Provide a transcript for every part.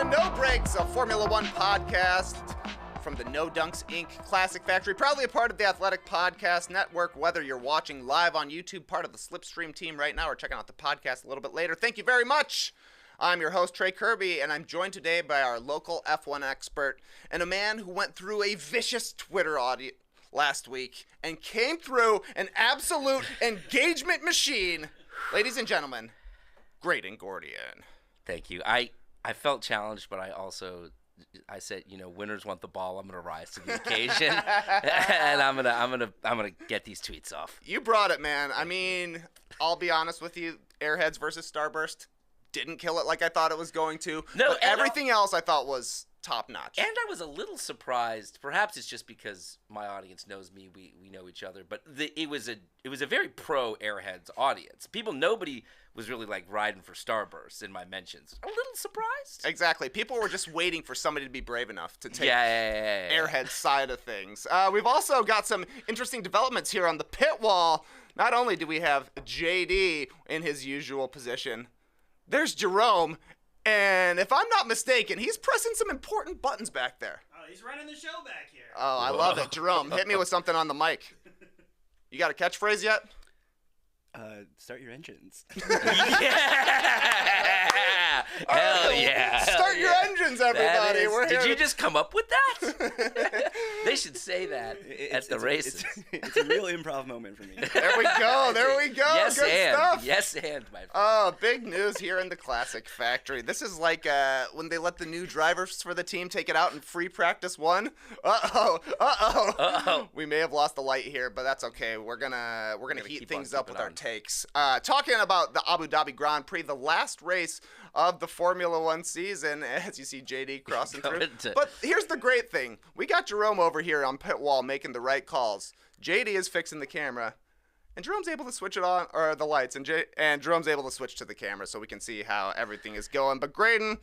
No Breaks, a Formula One podcast from the No Dunks Inc. Classic Factory, proudly a part of the Athletic Podcast Network. Whether you're watching live on YouTube, part of the Slipstream team right now, or checking out the podcast a little bit later, thank you very much. I'm your host, Trey Kirby, and I'm joined today by our local F1 expert and a man who went through a vicious Twitter audit last week and came through an absolute engagement machine. Ladies and gentlemen, Graydon Gordian. Thank you. I felt challenged, but I said, winners want the ball. I'm gonna rise to the occasion, and I'm gonna get these tweets off. You brought it, man. I mean, I'll be honest with you. Airheads versus Starburst didn't kill it like I thought it was going to. No, but everything else I thought was top notch. And I was a little surprised. Perhaps it's just because my audience knows me. We know each other. But it was a very pro Airheads audience. Nobody was really like riding for Starburst in my mentions. A little surprised. Exactly. People were just waiting for somebody to be brave enough to take yeah. Airhead's side of things. We've also got some interesting developments here on the pit wall. Not only do we have JD in his usual position, there's Jerome. And if I'm not mistaken, he's pressing some important buttons back there. Oh, he's running the show back here. Oh, I love it. Jerome, hit me with something on the mic. You got a catchphrase yet? Start your engines. Yeah! Hell yeah! Start your engines, everybody. Did you just come up with that? They should say that at the races. It's a real improv moment for me. There we go. Yes, Good stuff. Yes, and, my friend. Oh, big news here in the Classic Factory. This is like when they let the new drivers for the team take it out in free practice one. Uh-oh. We may have lost the light here, but that's okay. We're gonna heat things up with our takes. Talking about the Abu Dhabi Grand Prix, the last race of the Formula One season, as you see JD crossing through. But here's the great thing. We got Jerome over here on pit wall making the right calls. JD is fixing the camera, and Jerome's able to switch it on, or the lights, and Jerome's able to switch to the camera so we can see how everything is going. But Graydon,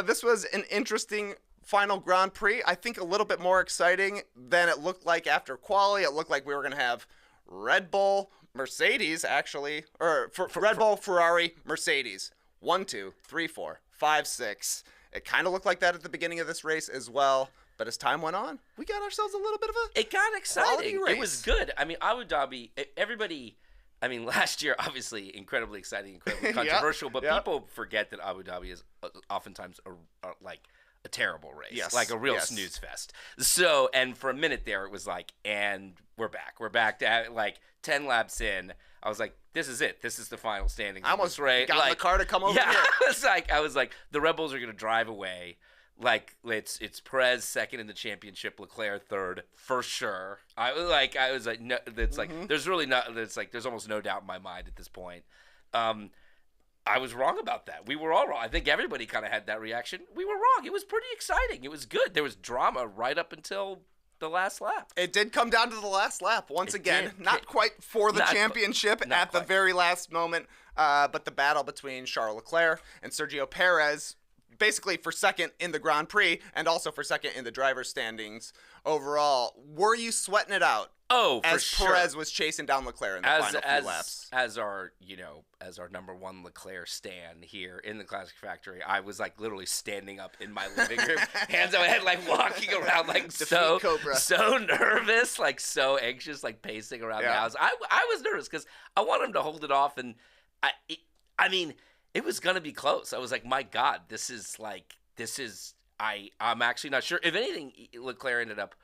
this was an interesting final Grand Prix. I think a little bit more exciting than it looked like after quali. It looked like we were going to have Red Bull, Mercedes, actually, or Red Bull, Ferrari, Mercedes. 1, 2, 3, 4, 5, 6. It kind of looked like that at the beginning of this race as well. But as time went on, we got ourselves a little bit of a It got exciting. race. It was good. I mean, Abu Dhabi, last year, obviously, incredibly exciting, incredibly controversial. But people forget that Abu Dhabi is oftentimes a terrible race. Yes. Like a real snooze fest. So, and for a minute there, it was like, and we're back. We're back to like 10 laps in. I was like, this is it. This is the final standings. I almost got in the car to come over here. I was like, the Red Bulls are going to drive away. Like it's Perez second in the championship, Leclerc third for sure. I was like, no, it's like there's really not. It's like there's almost no doubt in my mind at this point. I was wrong about that. We were all wrong. I think everybody kind of had that reaction. We were wrong. It was pretty exciting. It was good. There was drama right up until the last lap. It did come down to the last lap once again. Not quite for the championship at the very last moment, but the battle between Charles Leclerc and Sergio Perez, basically for second in the Grand Prix and also for second in the driver's standings overall. Were you sweating it out? Oh, for as sure. Perez was chasing down Leclerc in the final few laps. As our number one Leclerc stan here in the Classic Factory, I was like literally standing up in my living room, hands on my head, like walking around, like so nervous, like so anxious, like pacing around the house. I was nervous because I wanted him to hold it off, and I mean, it was gonna be close. I was like, my God, I'm actually not sure. If anything, Leclerc ended up,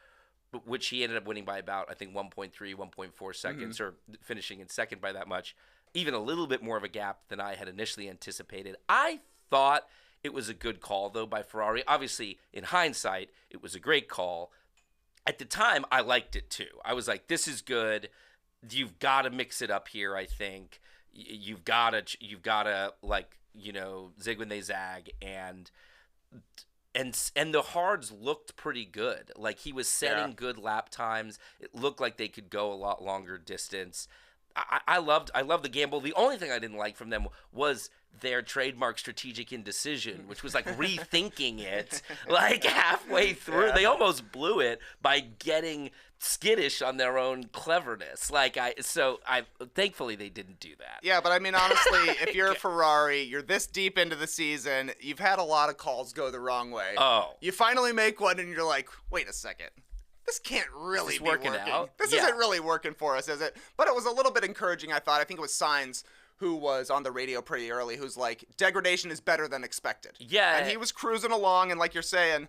which he ended up winning by about, I think, 1.3, 1.4 seconds, or finishing in second by that much, even a little bit more of a gap than I had initially anticipated. I thought it was a good call, though, by Ferrari. Obviously, in hindsight, it was a great call. At the time, I liked it, too. I was like, this is good. You've got to mix it up here, I think. You've got to like, zig when they zag, and the hards looked pretty good. Like, he was setting good lap times. It looked like they could go a lot longer distance. I loved the gamble. The only thing I didn't like from them was their trademark strategic indecision, which was like rethinking it like halfway through. They almost blew it by getting skittish on their own cleverness. Thankfully they didn't do that. Yeah, but I mean, honestly, if you're a Ferrari, you're this deep into the season, you've had a lot of calls go the wrong way. Oh. You finally make one and you're like, wait a second. This can't really be working. This isn't really working for us, is it? But it was a little bit encouraging, I thought. I think it was Sainz who was on the radio pretty early, who's like, degradation is better than expected. Yeah. And he was cruising along, and like you're saying,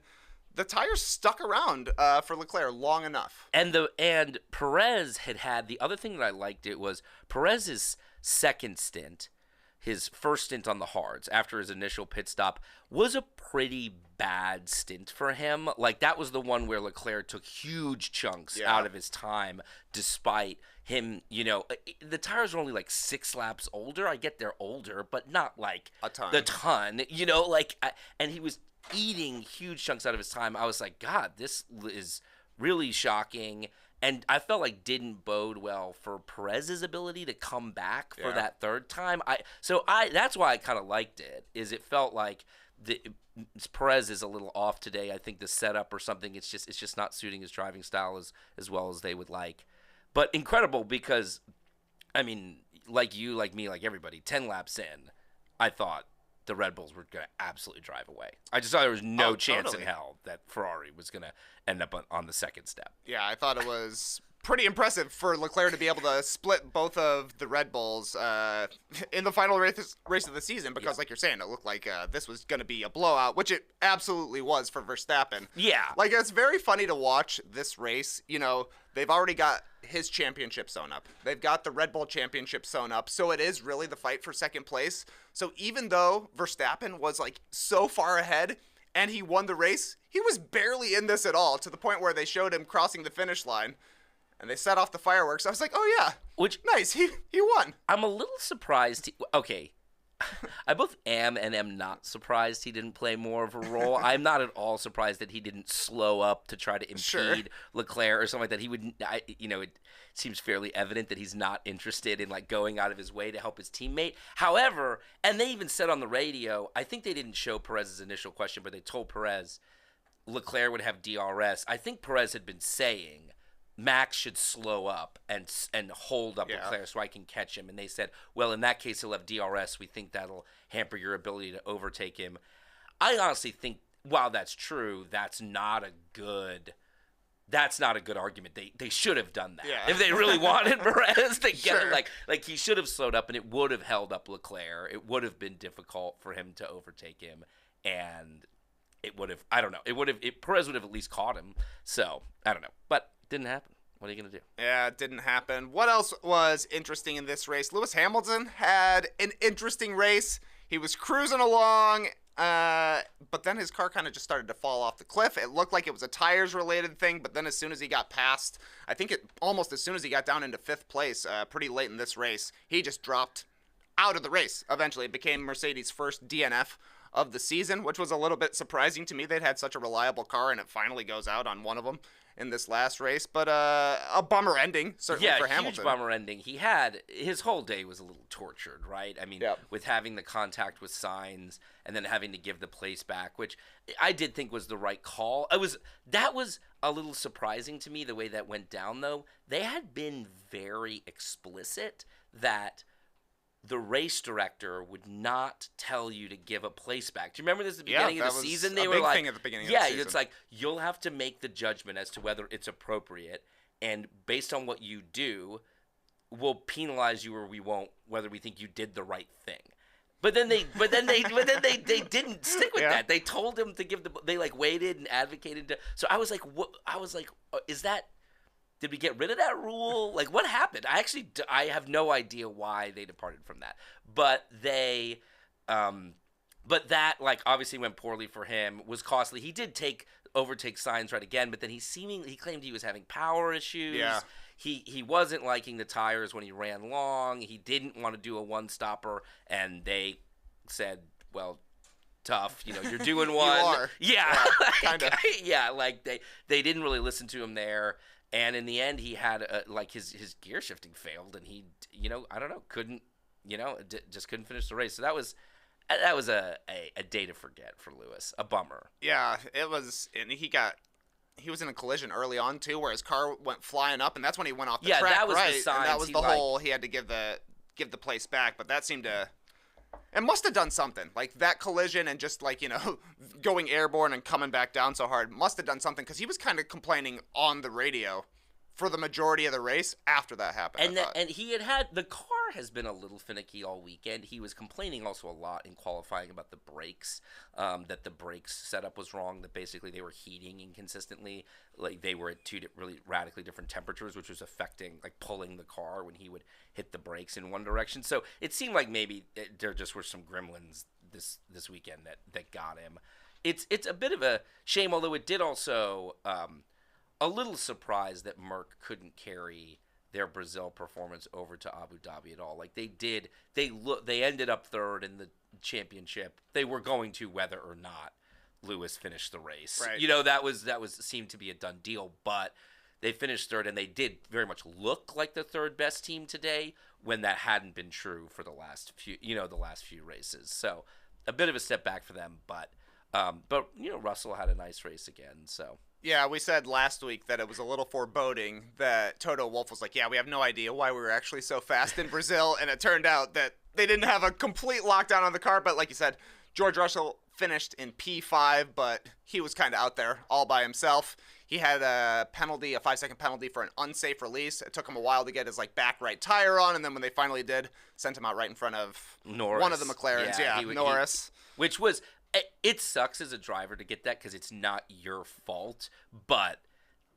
the tires stuck around for Leclerc long enough. And Perez had the other thing that I liked was Perez's second stint, his first stint on the hards after his initial pit stop, was a pretty bad stint for him. Like, that was the one where Leclerc took huge chunks out of his time, despite him, the tires are only like 6 laps older. I get they're older, but not like a ton. And he was eating huge chunks out of his time. I was like, God, this is really shocking. And I felt like didn't bode well for Perez's ability to come back for that third time. That's why I kind of liked it. Is it felt like Perez is a little off today. I think the setup or something, it's just not suiting his driving style as well as they would like. But incredible because, I mean, like you, like me, like everybody, 10 laps in, I thought the Red Bulls were going to absolutely drive away. I just thought there was no chance in hell that Ferrari was going to end up on the second step. Yeah, I thought it was pretty impressive for Leclerc to be able to split both of the Red Bulls in the final race of the season because, like you're saying, it looked like this was going to be a blowout, which it absolutely was for Verstappen. Yeah. Like, it's very funny to watch this race. They've already got his championship sewn up. They've got the Red Bull championship sewn up, so it is really the fight for second place. So even though Verstappen was, like, so far ahead and he won the race, he was barely in this at all, to the point where they showed him crossing the finish line. And they set off the fireworks. I was like, oh, yeah. Nice. He won. I'm a little surprised. Okay. I both am and am not surprised he didn't play more of a role. I'm not at all surprised that he didn't slow up to try to impede Leclerc or something like that. He would, it seems fairly evident that he's not interested in like going out of his way to help his teammate. However, and they even said on the radio, I think they didn't show Perez's initial question, but they told Perez Leclerc would have DRS. I think Perez had been saying Max should slow up and hold up Leclerc so I can catch him. And they said, well, in that case, he'll have DRS. We think that'll hamper your ability to overtake him. I honestly think, while that's true, that's not a good argument. They should have done that. Yeah. If they really wanted Perez to get it, like he should have slowed up, and it would have held up Leclerc. It would have been difficult for him to overtake him, and it would have, I don't know, Perez would have at least caught him. So, I don't know. But didn't happen. What are you going to do? Yeah, it didn't happen. What else was interesting in this race? Lewis Hamilton had an interesting race. He was cruising along, but then his car kind of just started to fall off the cliff. It looked like it was a tires-related thing, but then as soon as he got past, I think almost as soon as he got down into 5th place, pretty late in this race, he just dropped out of the race. Eventually, it became Mercedes' first DNF of the season, which was a little bit surprising to me. They'd had such a reliable car, and it finally goes out on one of them in this last race, but a bummer ending, certainly for Hamilton. Yeah, huge bummer ending. His whole day was a little tortured, right? I mean, with having the contact with Sainz and then having to give the place back, which I did think was the right call. That was a little surprising to me, the way that went down, though. They had been very explicit that the race director would not tell you to give a place back. Do you remember this at the beginning of the season? They were like, thing at the beginning of the season. It's like, you'll have to make the judgment as to whether it's appropriate, and based on what you do, we'll penalize you or we won't, whether we think you did the right thing. But then they didn't stick with that. They told him to they like waited and advocated so I was like, what? I was like, is that? Did we get rid of that rule? Like, what happened? I have no idea why they departed from that. But that, like, obviously went poorly for him, was costly. He did overtake Sainz right again, but then he claimed he was having power issues. Yeah. He wasn't liking the tires when he ran long. He didn't want to do a one-stopper, and they said, well, tough, you're doing one. You are. Yeah. Kind of. Yeah, like, they didn't really listen to him there. And in the end, he had his gear shifting failed, and he, I don't know, couldn't, just couldn't finish the race. So that was a day to forget for Lewis. A bummer. Yeah, it was, and he got he was in a collision early on too, where his car went flying up, and that's when he went off the track. Yeah, that was right? the signs. And that was the whole he had to give the place back, but that seemed to. It must have done something. Like, that collision and just, like, going airborne and coming back down so hard must have done something, because he was kind of complaining on the radio for the majority of the race after that happened. And he had the car has been a little finicky all weekend. He was complaining also a lot in qualifying about the brakes, that the brakes setup was wrong, that basically they were heating inconsistently. Like, they were at two really radically different temperatures, which was affecting, like, pulling the car when he would hit the brakes in one direction. So it seemed like maybe there just were some gremlins this weekend that got him. It's a bit of a shame, although it did also a little surprised that Merck couldn't carry their Brazil performance over to Abu Dhabi at all. Like, they ended up third in the championship. They were going to, whether or not Lewis finished the race. Right. That was seemed to be a done deal, but they finished third, and they did very much look like the third best team today, when that hadn't been true for the last few races. So a bit of a step back for them, but Russell had a nice race again. So yeah, we said last week that it was a little foreboding that Toto Wolff was like, yeah, we have no idea why we were actually so fast in Brazil, and it turned out that they didn't have a complete lockdown on the car, but like you said, George Russell finished in P5, but he was kind of out there all by himself. He had a 5-second penalty for an unsafe release. It took him a while to get his back right tire on, and then when they finally did, sent him out right in front of Norris. One of the McLarens. Yeah, Norris. Which was, it sucks as a driver to get that because it's not your fault, but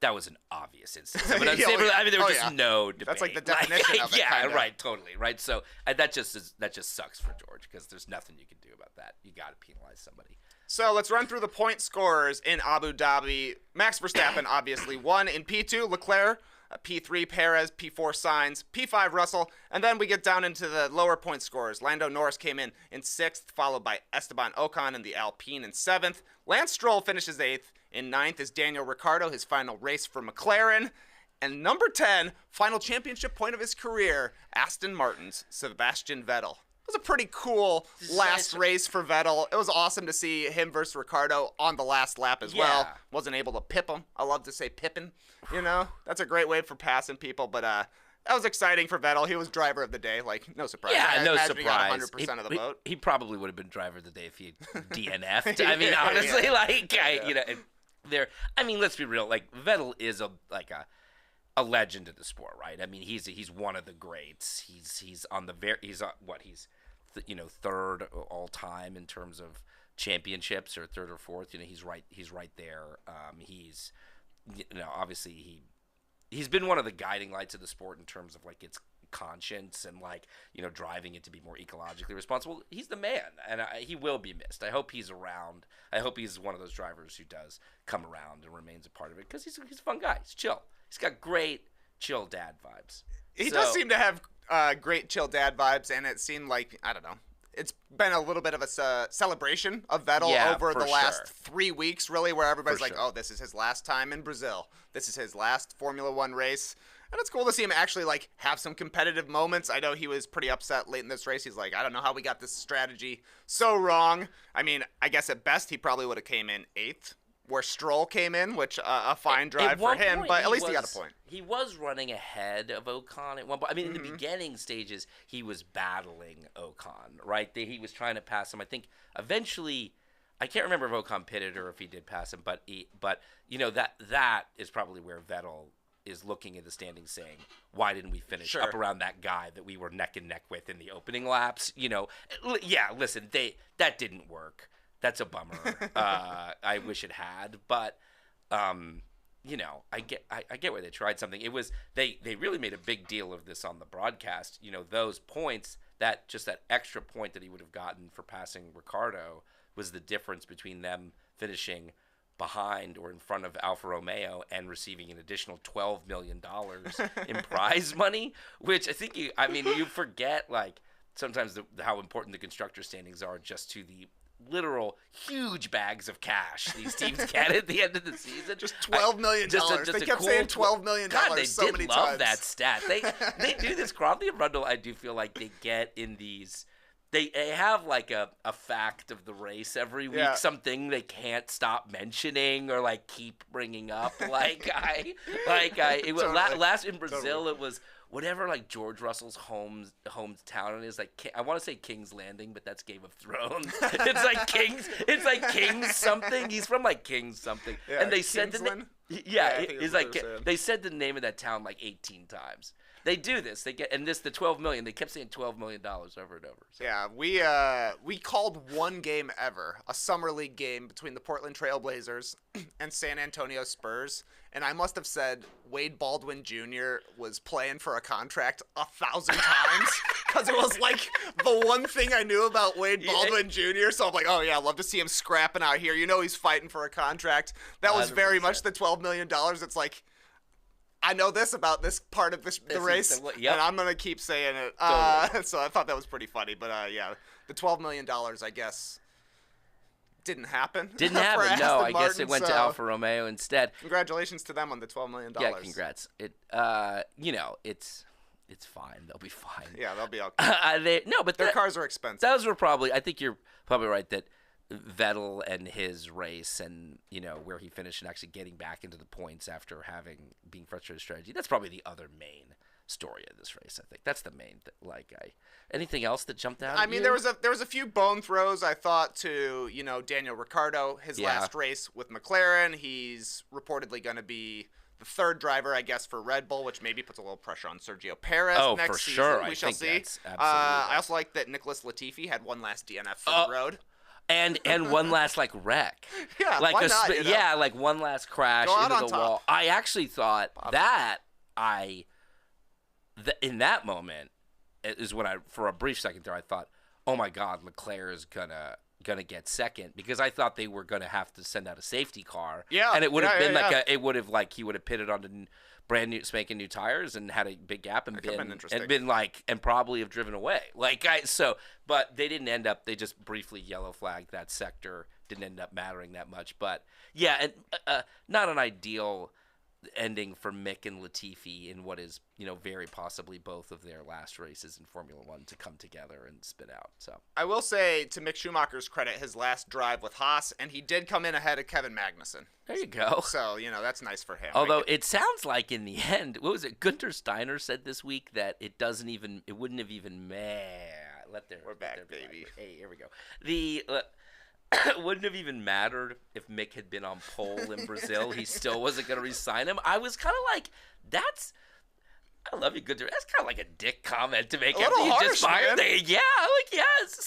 that was an obvious instance. There was just no debate. That's like the definition of it. Yeah, kinda. right, totally, right. So that just sucks for George because there's nothing you can do about that. You got to penalize somebody. So let's run through the point scorers in Abu Dhabi. Max Verstappen obviously won in P2, Leclerc, P3 Perez, P4 Sainz, P5 Russell, and then we get down into the lower point scorers. Lando Norris came in 6th, followed by Esteban Ocon in the Alpine in 7th. Lance Stroll finishes 8th. In 9th is Daniel Ricciardo, his final race for McLaren. And number 10, final championship point of his career, Aston Martin's Sebastian Vettel. It was a pretty cool last race for Vettel. It was awesome to see him versus Ricciardo on the last lap as well. Wasn't able to pip him. I love to say pippin', That's a great way for passing people, but that was exciting for Vettel. He was driver of the day, no surprise. Yeah, no surprise. He got 100% of the vote. He probably would have been driver of the day if he had DNF'd. I mean, honestly, let's be real. Vettel is a legend of the sport, right? I mean, he's one of the greats. He's third all time in terms of championships, or third or fourth. He's right there. Obviously he's been one of the guiding lights of the sport in terms of its conscience and driving it to be more ecologically responsible. He's the man, and he will be missed. I hope he's around. I hope he's one of those drivers who does come around and remains a part of it, because he's a fun guy. He's chill. He's got great chill dad vibes. He does seem to have great chill dad vibes, and it seemed like, I don't know, it's been a little bit of a celebration of Vettel over the last 3 weeks, really, where everybody's oh, this is his last time in Brazil. This is his last Formula One race. And it's cool to see him actually have some competitive moments. I know he was pretty upset late in this race. He's like, I don't know how we got this strategy so wrong. I mean, I guess at best he probably would have came in 8th, where Stroll came in, which a fine drive for him, but at least he got a point. He was running ahead of Ocon at one point. I mean, in the beginning stages, he was battling Ocon, right? He was trying to pass him. I think eventually, I can't remember if Ocon pitted or if he did pass him, but that is probably where Vettel is looking at the standings saying, why didn't we finish up around that guy that we were neck and neck with in the opening laps? Listen, that didn't work. That's a bummer. I wish it had, but I get why they tried something. It was they really made a big deal of this on the broadcast. Those points, that extra point that he would have gotten for passing Ricciardo was the difference between them finishing behind or in front of Alfa Romeo and receiving an additional $12 million in prize money, which I think you forget sometimes how important the constructor standings are just to the literal huge bags of cash these teams get at the end of the season. Just $12 million. They kept saying $12 million so many times. They love that stat. They do this. Crosby and Rundle, I do feel like they get in these They have like a fact of the race every week, Yeah. something they can't stop mentioning or like keep bringing up. Last in Brazil, it was whatever like George Russell's hometown is, like I want to say King's Landing, but that's Game of Thrones. It's like King's something. He's from like King's something, Yeah, and they said they said the name of that town like 18 times. They do this. The $12 million. They kept saying $12 million over and over. So. Yeah, we called one game ever, a summer league game between the Portland Trail Blazers and San Antonio Spurs, and I must have said Wade Baldwin Jr. was playing for a contract 1,000 times because it was like the one thing I knew about Wade Baldwin Jr. So I'm like, oh yeah, I'd love to see him scrapping out here. You know, he's fighting for a contract. That was 100%. Very much the $12 million. It's like, I know this about this part of the race, and I'm going to keep saying it. Totally. So I thought that was pretty funny. But, yeah, the $12 million, I guess, didn't happen. Didn't happen, no. I guess it went to Alfa Romeo instead. Congratulations to them on the $12 million. Yeah, congrats. It's fine. They'll be fine. Yeah, they'll be okay. But their cars are expensive. Those were probably, I think you're probably right that Vettel and his race and, where he finished and actually getting back into the points after being frustrated with strategy. That's probably the other main story of this race, I think. That's the main anything else that jumped out? I mean, there was a few bone throws, I thought, to, Daniel Ricciardo, his last race with McLaren. He's reportedly going to be the third driver, I guess, for Red Bull, which maybe puts a little pressure on Sergio Perez next season. Sure. We shall see. Absolutely. I also like that Nicholas Latifi had one last DNF for the road. And one last wreck. Yeah, like why not? Yeah, like one last crash into the wall. I actually thought in that moment is when for a brief second there I thought, oh my God, Leclerc is gonna get second, because I thought they were gonna have to send out a safety car. Yeah, and it would have been he would have pitted onto brand new spanking new tires and had a big gap and and probably have driven away. But they didn't end up. They just briefly yellow flagged that sector. Didn't end up mattering that much. But yeah, and not an ideal ending for Mick and Latifi in what is very possibly both of their last races in Formula One to come together and spit out. So I will say, to Mick Schumacher's credit, his last drive with Haas, and he did come in ahead of Kevin Magnussen. There you go. So that's nice for him. Although it sounds like in the end, what was it? Gunter Steiner said this week that it wouldn't have even We're back, baby. Hey, here we go. Wouldn't have even mattered if Mick had been on pole in Brazil. He still wasn't going to re-sign him. I was kind of like, I love you, Gunter. That's kind of like a dick comment to make after you just fired me. Yeah, I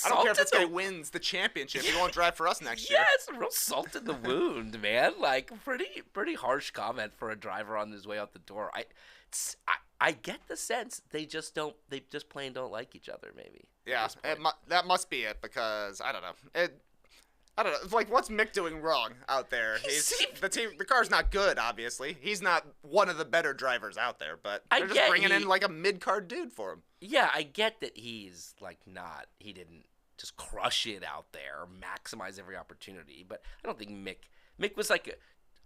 don't care if this guy wins the championship. He won't drive for us next year. Yeah, it's a real salt in the wound, man. Like, pretty harsh comment for a driver on his way out the door. I get the sense they just plain don't like each other, maybe. Yeah, that must be it, because I don't know. I don't know. Like, what's Mick doing wrong out there? The car's not good, obviously. He's not one of the better drivers out there, but they're just bringing in like a mid-card dude for him. Yeah, I get that he's he didn't just crush it out there, maximize every opportunity, but I don't think Mick was I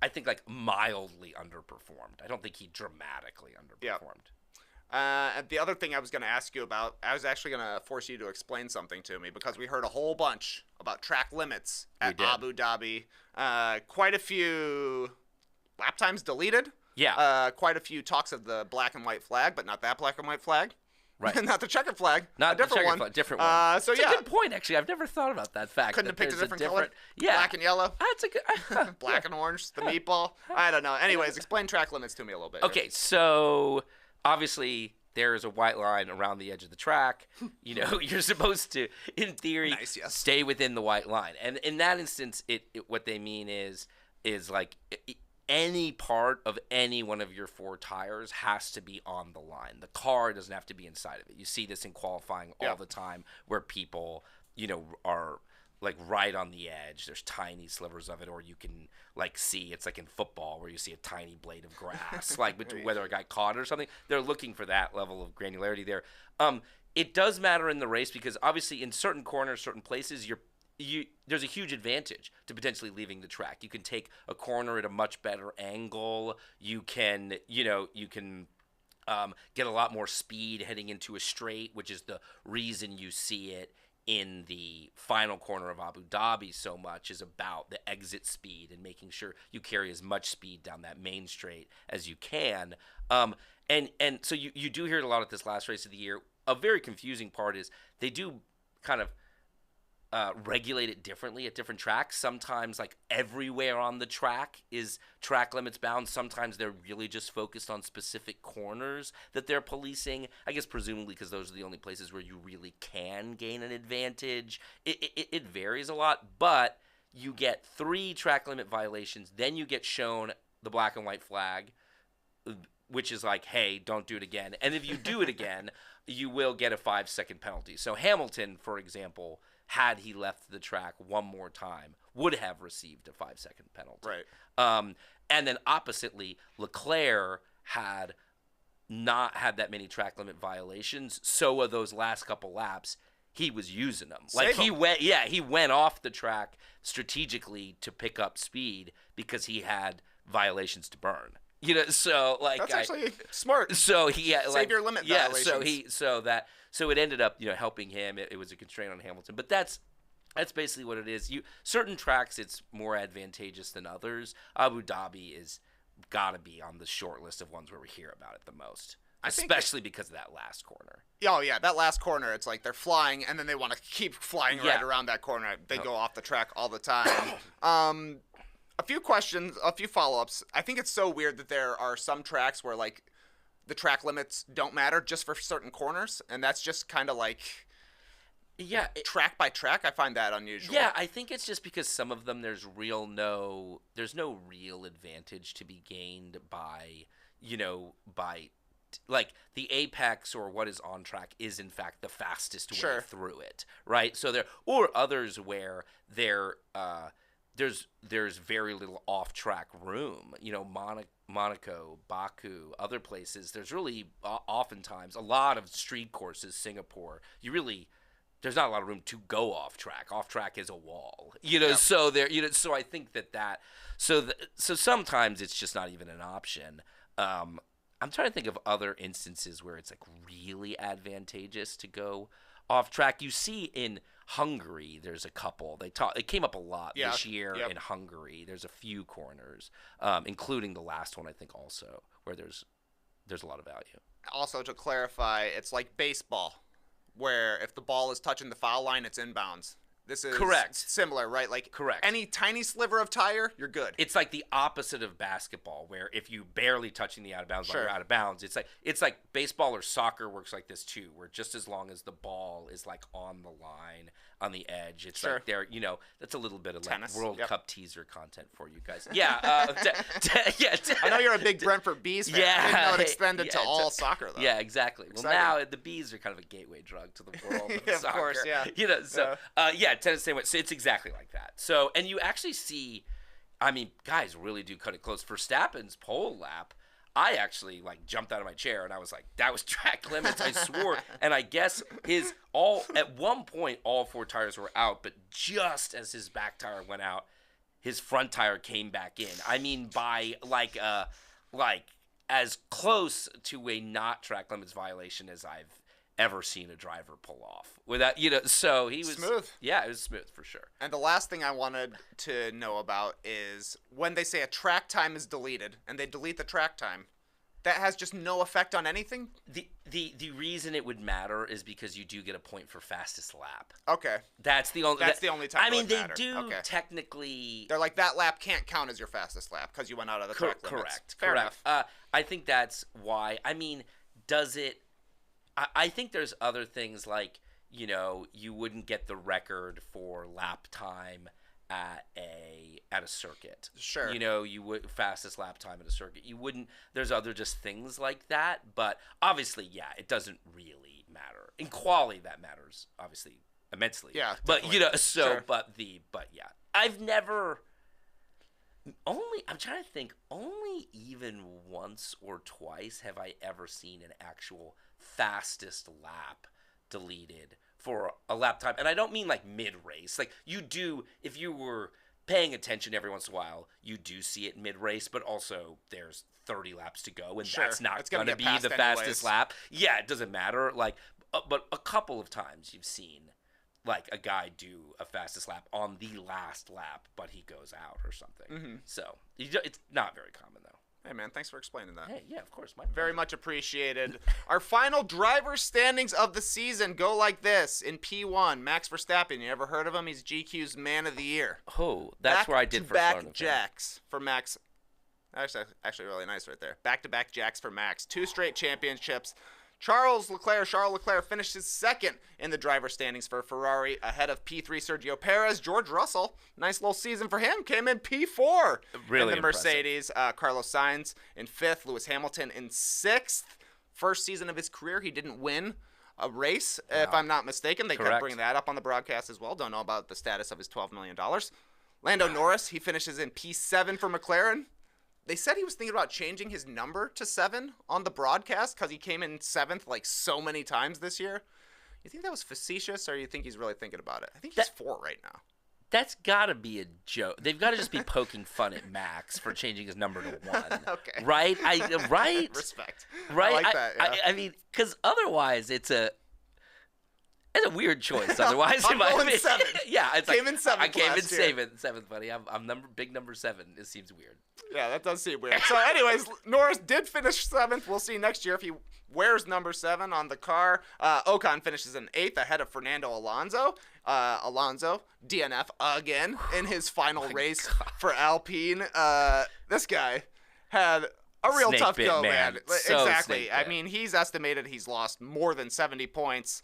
think mildly underperformed. I don't think he dramatically underperformed. Yeah. And the other thing I was going to ask you about, I was actually going to force you to explain something to me, because we heard a whole bunch about track limits at Abu Dhabi. Quite a few lap times deleted. Yeah. Quite a few talks of the black and white flag, but not that black and white flag. Right. Not the checkered flag. Not a different one. Different one. So it's a good point, actually. I've never thought about that fact. Couldn't have picked a different color. Yeah. Black and yellow. That's a good. Black and orange. The meatball. I don't know. Anyways, explain track limits to me a little bit. Okay, so obviously there is a white line around the edge of the track. You're supposed to, in theory, stay within the white line. And in that instance, what they mean is any part of any one of your four tires has to be on the line. The car doesn't have to be inside of it. You see this in qualifying all the time, where people, are right on the edge. There's tiny slivers of it, or you can see it's like in football where you see a tiny blade of grass, whether it got caught or something. They're looking for that level of granularity there. It does matter in the race, because obviously in certain corners, certain places, there's a huge advantage to potentially leaving the track. You can take a corner at a much better angle. You can get a lot more speed heading into a straight, which is the reason you see it in the final corner of Abu Dhabi so much is about the exit speed and making sure you carry as much speed down that main straight as you can. And so you do hear it a lot at this last race of the year. A very confusing part is they do kind of regulate it differently at different tracks. Sometimes, like, everywhere on the track is track limits bound. Sometimes they're really just focused on specific corners that they're policing. I guess presumably because those are the only places where you really can gain an advantage. It varies a lot, but you get 3 track limit violations. Then you get shown the black and white flag, which is like, hey, don't do it again. And if you do it again, you will get a 5-second penalty. So Hamilton, for example, had he left the track one more time, would have received a 5-second penalty. Right. And then oppositely, Leclerc had not had that many track limit violations. So of those last couple laps, he was using them. He went off the track strategically to pick up speed because he had violations to burn. So like that's actually smart. So he save your limit violations. So it ended up helping him. It was a constraint on Hamilton, but that's basically what it is. Certain tracks it's more advantageous than others. Abu Dhabi is gotta be on the short list of ones where we hear about it the most, especially because of that last corner. Oh yeah, that last corner. It's like they're flying and then they want to keep flying right around that corner. They go off the track all the time. A few questions, a few follow-ups. I think it's so weird that there are some tracks where, like, the track limits don't matter just for certain corners, and that's just kind of like track by track. I find that unusual. Yeah, I think it's just because some of them there's no real advantage to be gained by like the apex or what is on track is in fact the fastest way through it, right? So there or others where there's very little off-track room. Monaco, Baku, other places. There's really oftentimes a lot of street courses. Singapore, there's not a lot of room to go off-track. Off-track is a wall, So there, so I think so sometimes it's just not even an option. I'm trying to think of other instances where it's like really advantageous to go off-track. You see in Hungary, there's a couple. It came up a lot this year in Hungary. There's a few corners, including the last one, I think, also, where there's a lot of value. Also, to clarify, it's like baseball, where if the ball is touching the foul line, it's inbounds. This is similar, right? Like any tiny sliver of tire, you're good. It's like the opposite of basketball, where if you barely touching the out of bounds, you're out of bounds. It's like baseball or soccer works like this too, where just as long as the ball is like on the line, on the edge, it's like there. That's a little bit of tennis, like World Cup teaser content for you guys. Yeah, I know you're a big Brentford Bees fan. I didn't know it extended to all soccer though. Yeah, exactly. Well, now the bees are kind of a gateway drug to the world of soccer. Of course, yeah. Tennis same way. So it's exactly like that. So and you actually see, I mean, guys really do cut it close. Verstappen's pole lap, I actually like jumped out of my chair and I was like, that was track limits. I swore. And I guess at one point all 4 tires were out, but just as his back tire went out, his front tire came back in. I mean, by like as close to a not track limits violation as I've ever seen a driver pull off without, so he was smooth. Yeah, it was smooth for sure. And the last thing I wanted to know about is when they say a track time is deleted and they delete the track time, that has just no effect on anything? The reason it would matter is because you do get a point for fastest lap. Okay. That's the only time. I mean, they matter. do technically. They're like, that lap can't count as your fastest lap because you went out of the track limits. Fair enough. I think that's why. I mean, does it? I think there's other things like, you wouldn't get the record for lap time at a circuit. Sure. You would fastest lap time at a circuit. You wouldn't. There's other just things like that, but obviously, yeah, it doesn't really matter. In quality, that matters obviously immensely. Yeah. But definitely. Sure. but yeah, I've never. I'm trying to think. Only even once or twice have I ever seen an actual fastest lap deleted for a lap time. And I don't mean like mid-race. Like you do, if you were paying attention every once in a while, you do see it mid-race, but also there's 30 laps to go, and that's not going to be the fastest lap. Yeah, it doesn't matter. Like, but a couple of times you've seen like a guy do a fastest lap on the last lap, but he goes out or something. Mm-hmm. So it's not very common though. Hey, man, thanks for explaining that. Hey, yeah, of course. Very much appreciated. Our final driver standings of the season go like this. In P1, Max Verstappen. You ever heard of him? He's GQ's Man of the Year. Oh, that's where I did first learn Back-to-back jacks for Max. That's actually really nice right there. Back-to-back jacks for Max. 2 straight championships. Charles Leclerc finishes second in the driver standings for Ferrari, ahead of P3 Sergio Perez. George Russell, nice little season for him, came in P4 really in the Mercedes. Carlos Sainz in 5th, Lewis Hamilton in 6th. First season of his career, he didn't win a race, if I'm not mistaken. They kept bringing that up on the broadcast as well. Don't know about the status of his $12 million. Lando Norris, he finishes in P7 for McLaren. They said he was thinking about changing his number to 7 on the broadcast because he came in 7th like so many times this year. You think that was facetious, or you think he's really thinking about it? I think he's 4 right now. That's got to be a joke. They've got to just be poking fun at Max for changing his number to 1. Okay. Right? Right? Respect. Right? I like that, yeah. I mean, because otherwise it's a weird choice. Otherwise, I'm going 7. Yeah, it's came in 7th. I came in last year. 7th, buddy. I'm big number 7. It seems weird. Yeah, that does seem weird. So, anyways, Norris did finish 7th. We'll see next year if he wears number 7 on the car. Ocon finishes in 8th ahead of Fernando Alonso. Alonso, DNF again in his final race for Alpine. This guy had a real Snake tough bit, go, man. So exactly. snake I bit. mean, he's estimated he's lost more than 70 points,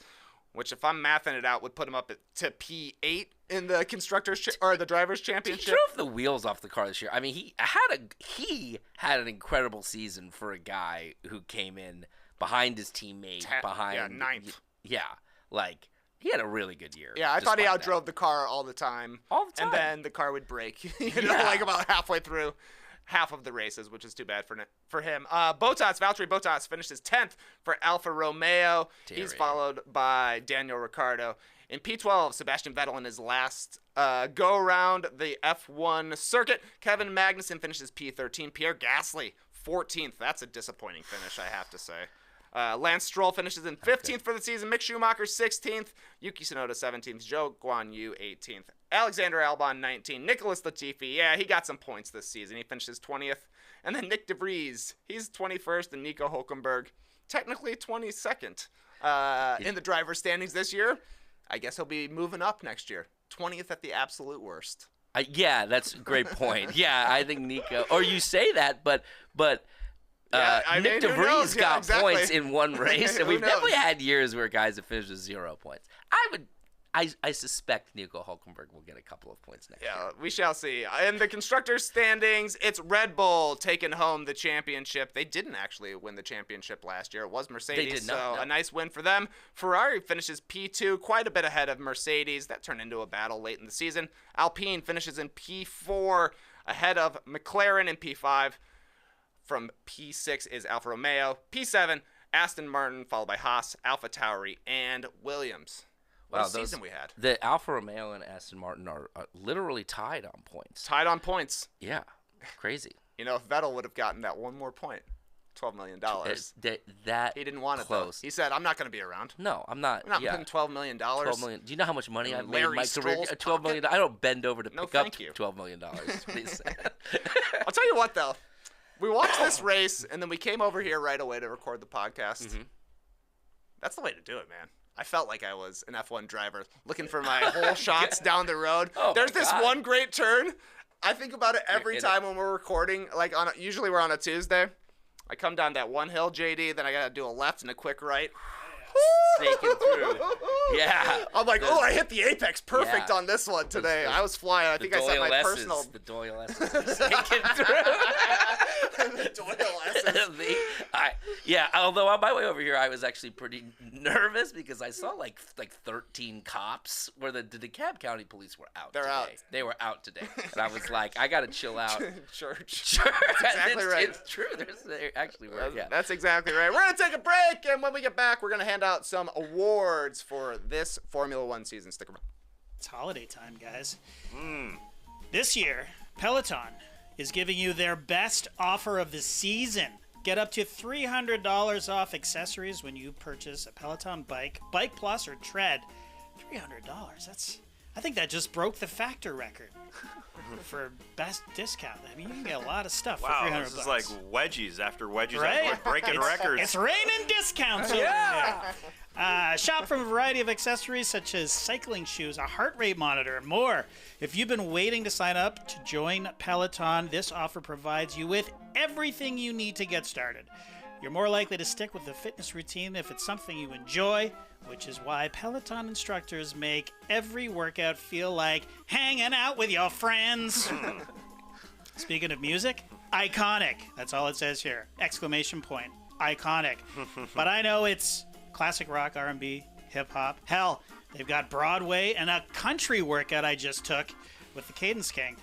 which, if I'm mathing it out, would put him up to P8 in the or the drivers' championship. He drove the wheels off the car this year. I mean, he had an incredible season for a guy who came in behind his teammate, behind 9th. Yeah, like he had a really good year. Yeah, I thought he outdrove the car all the time. All the time. And then the car would break, like about halfway through half of the races, which is too bad for him. Valtteri Bottas finishes 10th for Alfa Romeo. He's followed by Daniel Ricciardo. In P12, Sebastian Vettel in his last go-around the F1 circuit. Kevin Magnussen finishes P13. Pierre Gasly, 14th. That's a disappointing finish, I have to say. Lance Stroll finishes in 15th for the season. Mick Schumacher, 16th. Yuki Tsunoda, 17th. Zhou Guanyu, 18th. Alexander Albon, 19th. Nicholas Latifi, yeah, he got some points this season. He finishes 20th. And then Nick DeVries, he's 21st. And Nico Hulkenberg, technically 22nd in the driver's standings this year. I guess he'll be moving up next year. 20th at the absolute worst. Yeah, that's a great point. Yeah, I think Nico. Or you say that, but Nick DeVries got points in one race, and we've definitely had years where guys have finished with 0 points. I suspect Nico Hulkenberg will get a couple of points next year. Yeah, we shall see. In the constructors' standings, it's Red Bull taking home the championship. They didn't actually win the championship last year. It was Mercedes, they did not, so a nice win for them. Ferrari finishes P2, quite a bit ahead of Mercedes. That turned into a battle late in the season. Alpine finishes in P4, ahead of McLaren in P5. From P6 is Alfa Romeo. P7, Aston Martin, followed by Haas, AlphaTauri, and Williams. What a season we had. The Alfa Romeo and Aston Martin are literally tied on points. Tied on points. Yeah, crazy. You know, if Vettel would have gotten that one more point, $12 million. He didn't want it, close. Though. He said, I'm not going to be around. No, I'm not. I'm not putting $12 million. $12 million. Do you know how much money I've made in my career? $12 million. I don't bend over to pick up you. $12 million, please. I'll tell you what, though. We watched this race, and then we came over here right away to record the podcast. Mm-hmm. That's the way to do it, man. I felt like I was an F1 driver looking for my whole shots down the road. There's this one great turn. I think about it every time when we're recording. Like usually we're on a Tuesday. I come down that one hill, JD, then I got to do a left and a quick right. Snaking through. Yeah. I'm like, I hit the apex perfect on this one today. I was flying. I think I set my personal. The Doyle S's snaking through. The Doyle S's. Yeah, although on my way over here, I was actually pretty nervous because I saw like 13 cops where the DeKalb County Police were out. They're out. They were out today. And I was like, I got to chill out. Church. That's exactly right. It's true. They actually were. Yeah. That's exactly right. We're going to take a break, and when we get back, we're going to hand out some awards for this Formula One season. Stick around. It's holiday time, guys. This year, Peloton is giving you their best offer of the season. Get up to $300 off accessories when you purchase a Peloton bike, Bike Plus, or Tread $300. I think that just broke the Factor record for best discount. I mean, you can get a lot of stuff for $300. Wow, this is like wedgies after wedgies. Right? After breaking records. It's raining discounts over there. Shop from a variety of accessories such as cycling shoes, a heart rate monitor, and more. If you've been waiting to sign up to join Peloton, this offer provides you with everything you need to get started. You're more likely to stick with the fitness routine if it's something you enjoy, which is why Peloton instructors make every workout feel like hanging out with your friends. Speaking of music, iconic. That's all it says here. Exclamation point. Iconic. But I know it's classic rock, R&B, hip-hop. Hell, they've got Broadway and a country workout I just took with the Cadence King.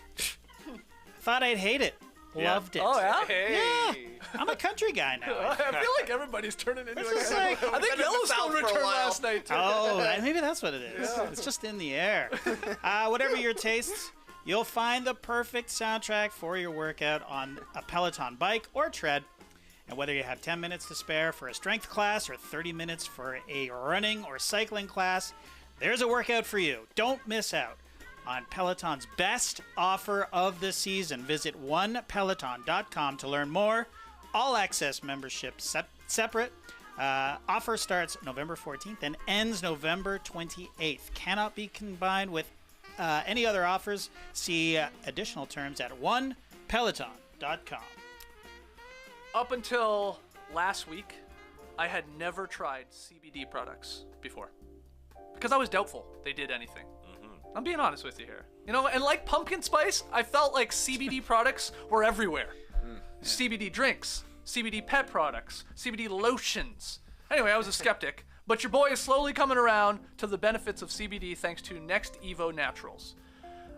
Thought I'd hate it. Loved it. Oh, yeah? Hey. Yeah. I'm a country guy now. I feel like everybody's turning into It's I like- think Yellowstone returned last night, too. Oh, maybe that's what it is. It's just in the air. Whatever your tastes, you'll find the perfect soundtrack for your workout on a Peloton bike or tread. And whether you have 10 minutes to spare for a strength class or 30 minutes for a running or cycling class, there's a workout for you. Don't miss out on Peloton's best offer of the season. Visit onepeloton.com to learn more. All access membership separate. Offer starts November 14th and ends November 28th. Cannot be combined with any other offers. See additional terms at onepeloton.com. Up until last week, I had never tried CBD products before because I was doubtful they did anything. I'm being honest with you here. You know, and like pumpkin spice, I felt like CBD products were everywhere. CBD drinks, CBD pet products, CBD lotions. Anyway, I was a skeptic, but your boy is slowly coming around to the benefits of CBD thanks to Next Evo Naturals.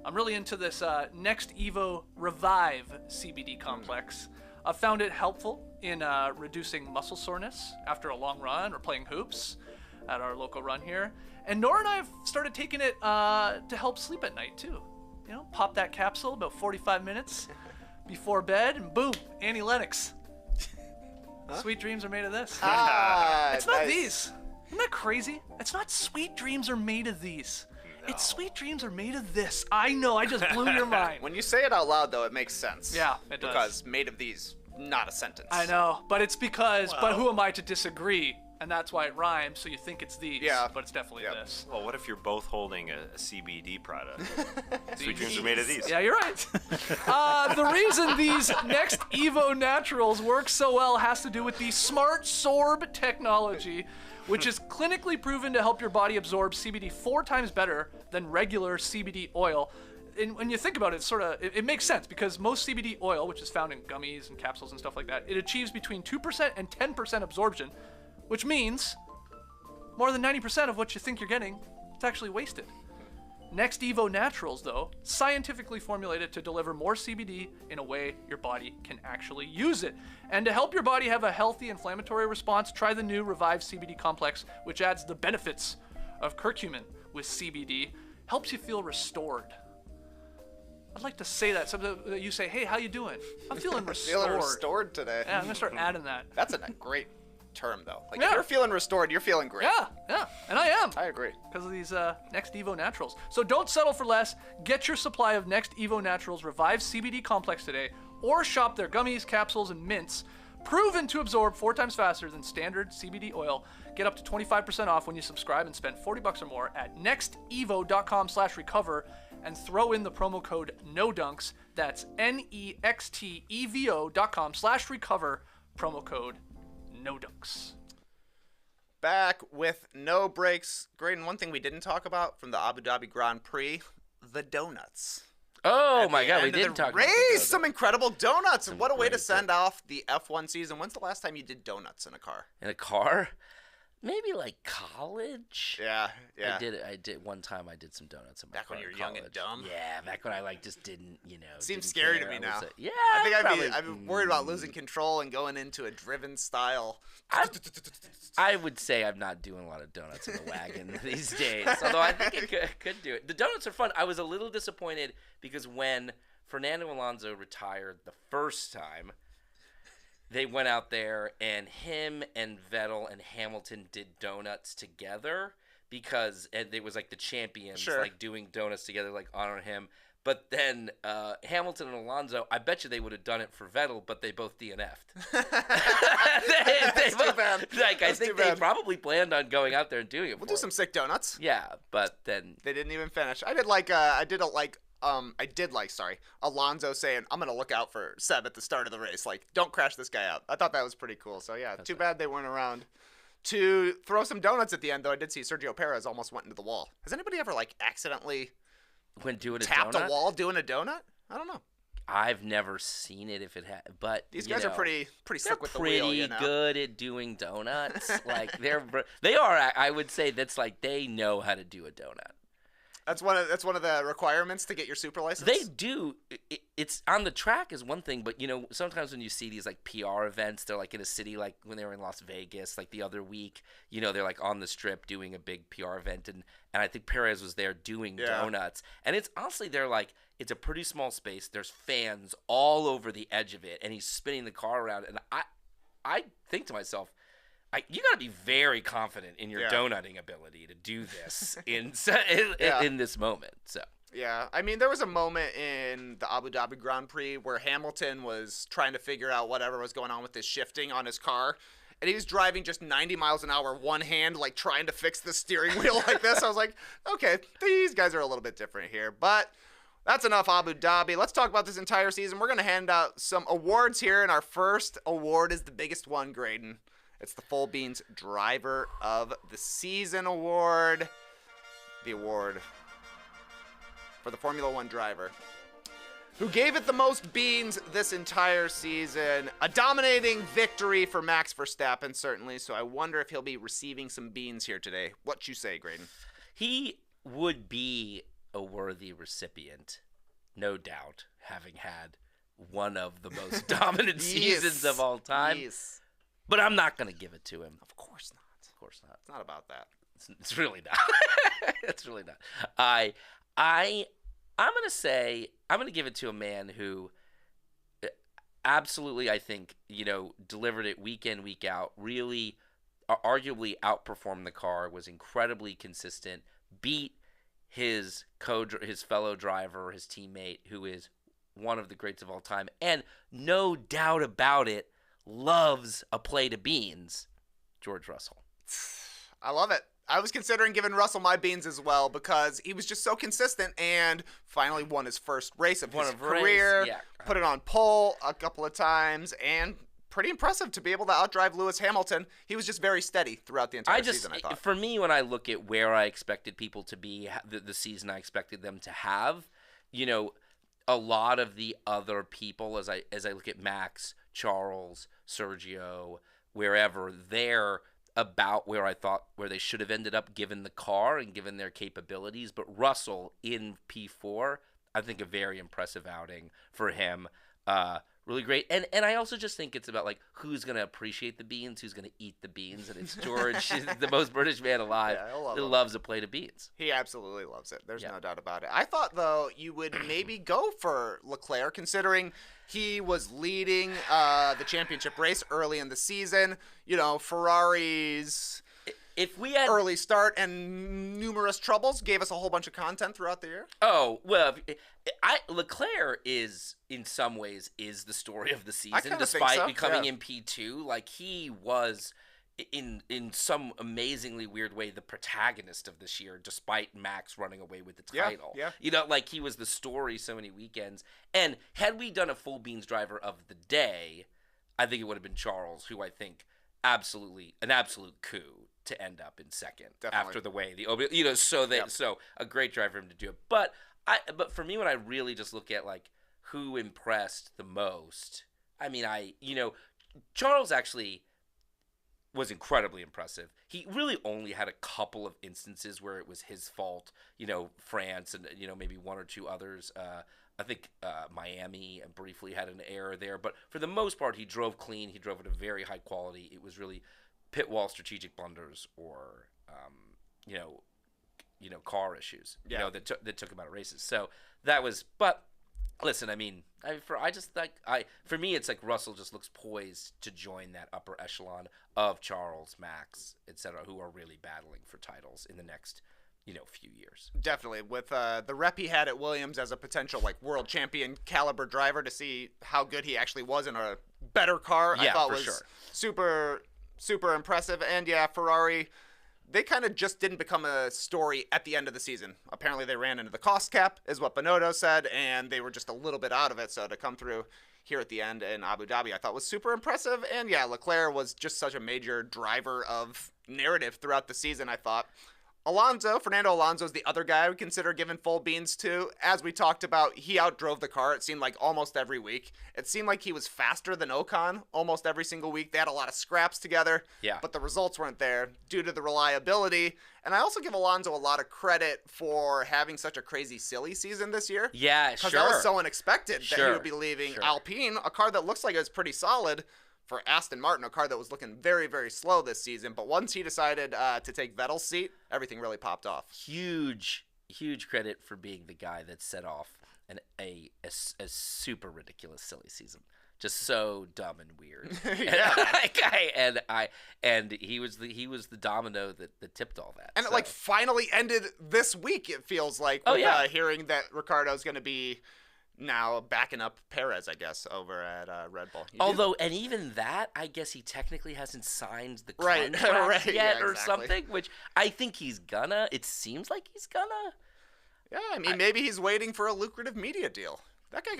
I'm really into this Next Evo Revive CBD complex. I've found it helpful in reducing muscle soreness after a long run or playing hoops at our local run here. And Nora and I have started taking it to help sleep at night too. You know, pop that capsule about 45 minutes before bed, and boom, Annie Lennox. Sweet dreams are made of this. It's not nice. these. Isn't that crazy? It's not sweet dreams are made of these. No. It's sweet dreams are made of this. I know, I just blew your mind. When you say it out loud, though, it makes sense. Yeah, it does. Because made of these, not a sentence. I know, but it's because, but who am I to disagree? And that's why it rhymes, so you think it's these, Yeah. but it's definitely Yep. this. Well, what if you're both holding a CBD product? Sweet dreams are made of these. Yeah, you're right. The reason these Next Evo Naturals work so well has to do with the Smart Sorb technology, which is clinically proven to help your body absorb CBD 4 times better than regular CBD oil. And when you think about it, it makes sense because most CBD oil, which is found in gummies and capsules and stuff like that, it achieves between 2% and 10% absorption, which means more than 90% of what you think you're getting is actually wasted. Next Evo Naturals, though, scientifically formulated to deliver more CBD in a way your body can actually use it. And to help your body have a healthy inflammatory response, try the new Revive CBD Complex, which adds the benefits of curcumin with CBD, helps you feel restored. I'd like to say that. Something that you say, hey, how you doing? I'm feeling restored. Feeling restored today. Yeah, I'm going to start adding that. That's a great term, though. Like, Yeah. if you're feeling restored, you're feeling great. Yeah, and I am. I agree. Because of these Next Evo Naturals. So don't settle for less. Get your supply of Next Evo Naturals Revive CBD Complex today, or shop their gummies, capsules, and mints, proven to absorb 4 times faster than standard CBD oil. Get up to 25% off when you subscribe and spend $40 or more at nextevo.com/recover and throw in the promo code NODUNKS. That's nextevo.com/recover, promo code NODUNKS. Back with no breaks. Graydon, one thing we didn't talk about from the Abu Dhabi Grand Prix, the donuts. Oh At my the God, we end of didn't the talk about race. the Some incredible donuts. And what a way to great send off the F1 season. When's the last time you did donuts in a car? in a car. Maybe like college. Yeah. I did one time. I did some donuts in my Back car when you in were young and college. dumb? Yeah, back when I just didn't, Seems didn't scary care. to me I now. was yeah, I think probably, I'd be worried about losing control and going into a driven style. I would say I'm not doing a lot of donuts in the wagon these days, although I think I could do it. The donuts are fun. I was a little disappointed because when Fernando Alonso retired the first time, they went out there and him and Vettel and Hamilton did donuts together because it was like the champions Sure. like doing donuts together, like honor him. But then Hamilton and Alonso, I bet you they would have done it for Vettel, but they both DNF'd. That's too bad. Like, I That's think too they bad. probably planned on going out there and doing it. We'll for do some him. sick donuts. Yeah, but then They didn't even finish. I did like Alonso saying, "I'm gonna look out for Seb at the start of the race. Like, don't crash this guy out." I thought that was pretty cool. So yeah, too bad they weren't around to throw some donuts at the end. Though I did see Sergio Perez almost went into the wall. Has anybody ever like accidentally when doing a tapped donut, a wall doing a donut? I don't know. I've never seen it if it had, but These you guys are know, pretty they're slick with the pretty wheel. You know? good at doing donuts. Like they are. I would say that's like they know how to do a donut. That's one of the requirements to get your super license. They do. It's on the track is one thing, but you know sometimes when you see these like PR events, they're like in a city, like when they were in Las Vegas, like the other week. You know, they're like on the strip doing a big PR event, and I think Perez was there doing donuts. And it's honestly they're like it's a pretty small space. There's fans all over the edge of it, and he's spinning the car around. And I think to myself, you got to be very confident in your donutting ability to do this in this moment. So yeah, I mean, there was a moment in the Abu Dhabi Grand Prix where Hamilton was trying to figure out whatever was going on with this shifting on his car, and he was driving just 90 miles an hour, one hand, like trying to fix the steering wheel like this. I was like, okay, these guys are a little bit different here, but that's enough Abu Dhabi. Let's talk about this entire season. We're going to hand out some awards here, and our first award is the biggest one, Graydon. It's the Full Beans Driver of the Season Award. The award for the Formula One driver who gave it the most beans this entire season. A dominating victory for Max Verstappen, certainly. So I wonder if he'll be receiving some beans here today. What you say, Graydon? he would be a worthy recipient, no doubt, having had one of the most dominant seasons of all time. Yes. But I'm not going to give it to him. Of course not. Of course not. It's not about that. It's really not. It's really not. I'm going to give it to a man who absolutely, I think, delivered it week in, week out, really arguably outperformed the car, was incredibly consistent, beat his fellow driver, his teammate, who is one of the greats of all time, and no doubt about it, loves a plate of beans, George Russell. I love it. I was considering giving Russell my beans as well because he was just so consistent and finally won his first race of his career, put it on pole a couple of times, and pretty impressive to be able to outdrive Lewis Hamilton. He was just very steady throughout the entire season, I thought. For me, when I look at where I expected people to be, the season I expected them to have, a lot of the other people, as I look at Max, Charles, Sergio, wherever, they're about where I thought where they should have ended up given the car and given their capabilities. But Russell in P4, I think a very impressive outing for him. Really great. And I also just think it's about like who's going to appreciate the beans, who's going to eat the beans. And it's George, the most British man alive, who loves a plate of beans. He absolutely loves it. There's no doubt about it. I thought, though, you would maybe go for Leclerc, considering he was leading the championship race early in the season. Ferrari's if we had early start and numerous troubles gave us a whole bunch of content throughout the year. Oh, well, Leclerc is in some ways is the story of the season, despite becoming in P2. Like he was in some amazingly weird way the protagonist of this year, despite Max running away with the title. Yeah. Like he was the story so many weekends. And had we done a full beans driver of the day, I think it would have been Charles, who I think an absolute coup to end up in second. Definitely. After the way so a great driver for him to do it. But for me, when I really just look at like who impressed the most, I mean, Charles actually was incredibly impressive. He really only had a couple of instances where it was his fault, France and, maybe one or two others. I think Miami briefly had an error there, but for the most part, he drove clean. He drove at a very high quality. It was really pit wall strategic blunders or, car issues, that took him out of races. So that was, but Listen, I mean, for me, it's like Russell just looks poised to join that upper echelon of Charles, Max, etc., who are really battling for titles in the next, few years. Definitely, with the rep he had at Williams as a potential world champion caliber driver, to see how good he actually was in a better car, I thought was super, super impressive. And yeah, Ferrari, they kind of just didn't become a story at the end of the season. Apparently they ran into the cost cap, is what Binotto said, and they were just a little bit out of it. So to come through here at the end in Abu Dhabi, I thought was super impressive. And yeah, Leclerc was just such a major driver of narrative throughout the season, I thought. Fernando Alonso is the other guy I would consider giving full beans to. As we talked about, he outdrove the car, it seemed like, almost every week. It seemed like he was faster than Ocon almost every single week. They had a lot of scraps together, but the results weren't there due to the reliability. And I also give Alonso a lot of credit for having such a crazy, silly season this year. Yeah, because that was so unexpected that he would be leaving Alpine, a car that looks like it was pretty solid, for Aston Martin, a car that was looking very, very slow this season. But once he decided to take Vettel's seat, everything really popped off. Huge credit for being the guy that set off a super ridiculous, silly season. Just so dumb and weird. And he was the domino that tipped all that. And it finally ended this week, it feels like, with hearing that Ricciardo's going to be now backing up Perez, I guess, over at Red Bull. And even that, I guess he technically hasn't signed the contract yet or something, which I think he's gonna. It seems like he's gonna. Yeah, I mean, maybe he's waiting for a lucrative media deal. That guy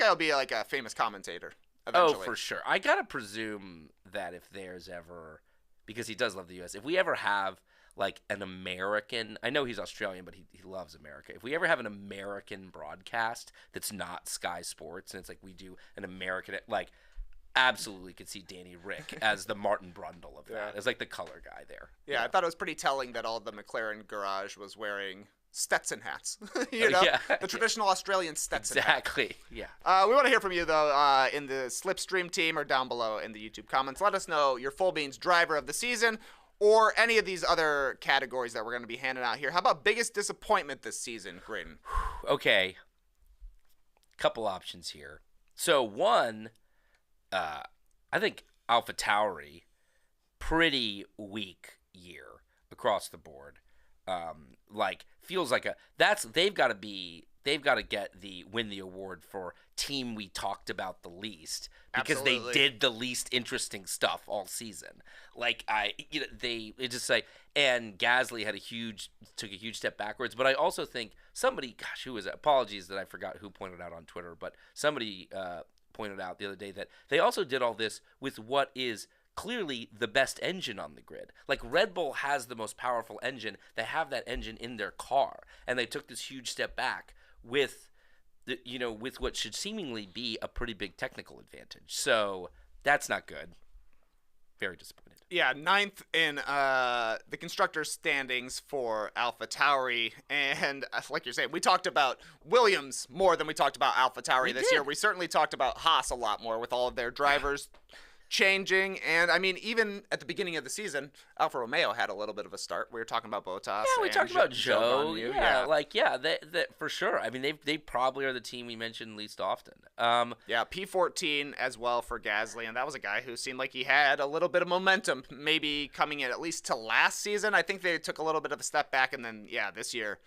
will be like a famous commentator eventually. Oh, for sure. I gotta presume that if there's ever, because he does love the U.S., if we ever have an American, I know he's Australian, but he loves America. If we ever have an American broadcast that's not Sky Sports, and it's we do an American, absolutely could see Danny Rick as the Martin Brundle of that, as the color guy there. Yeah, I thought it was pretty telling that all the McLaren garage was wearing Stetson hats. The traditional Australian Stetson Exactly, hat. Yeah. We want to hear from you, though, in the Slipstream team or down below in the YouTube comments. Let us know your full beans driver of the season, or any of these other categories that we're going to be handing out here. How about biggest disappointment this season, Graydon? Okay. Couple options here. So one, I think AlphaTauri, pretty weak year across the board. Feels like they've got to win the award for team we talked about the least, because they did the least interesting stuff all season. And Gasly took a huge step backwards. But I also think who was it? Apologies that I forgot who pointed out on Twitter, but somebody pointed out the other day that they also did all this with what is clearly the best engine on the grid. Red Bull has the most powerful engine. They have that engine in their car, and they took this huge step back with what should seemingly be a pretty big technical advantage. So that's not good. Very disappointed. Yeah, 9th in the constructors' standings for AlphaTauri. And like you're saying, we talked about Williams more than we talked about AlphaTauri this year. We certainly talked about Haas a lot more with all of their drivers changing. And I mean, even at the beginning of the season, Alfa Romeo had a little bit of a start. We were talking about Bottas. Yeah, we talked about Joe. They for sure. I mean, they probably are the team we mentioned least often. P14 as well for Gasly, and that was a guy who seemed like he had a little bit of momentum, maybe coming in at least to last season. I think they took a little bit of a step back, and then this year,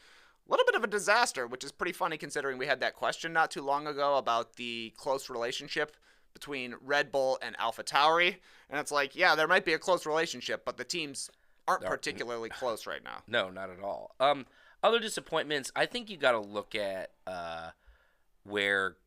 a little bit of a disaster, which is pretty funny considering we had that question not too long ago about the close relationship between Red Bull and AlphaTauri, and it's there might be a close relationship, but the teams aren't particularly close right now. No, not at all. Other disappointments, I think you got to look at where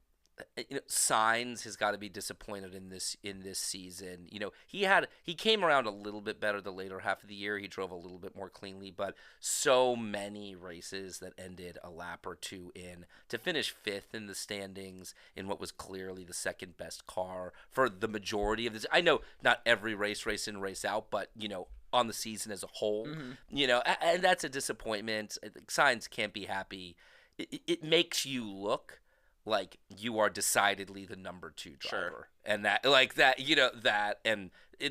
Sainz has got to be disappointed in this season. He came around a little bit better the later half of the year. He drove a little bit more cleanly, but so many races that ended a lap or two in to finish 5th in the standings in what was clearly the second best car for the majority of this. I know not every race in, race out, but on the season as a whole, and that's a disappointment. Sainz can't be happy. It makes you look like you are decidedly the number 2 driver, and that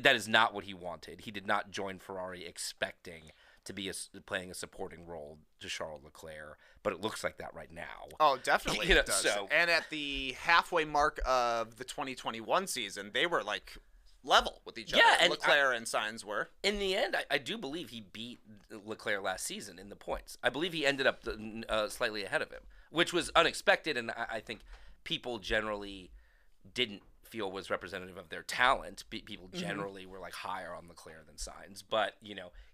is not what he wanted. He did not join Ferrari expecting to be playing a supporting role to Charles Leclerc, but it looks like that right now. Oh, definitely You know, it does. so- And at the halfway mark of the 2021 season, they were like level with each other. and Leclerc and Sainz were. In the end, I do believe he beat Leclerc last season in the points. I believe he ended up slightly ahead of him, which was unexpected, and I think people generally didn't feel was representative of their talent. People generally were like higher on Leclerc than Sainz, but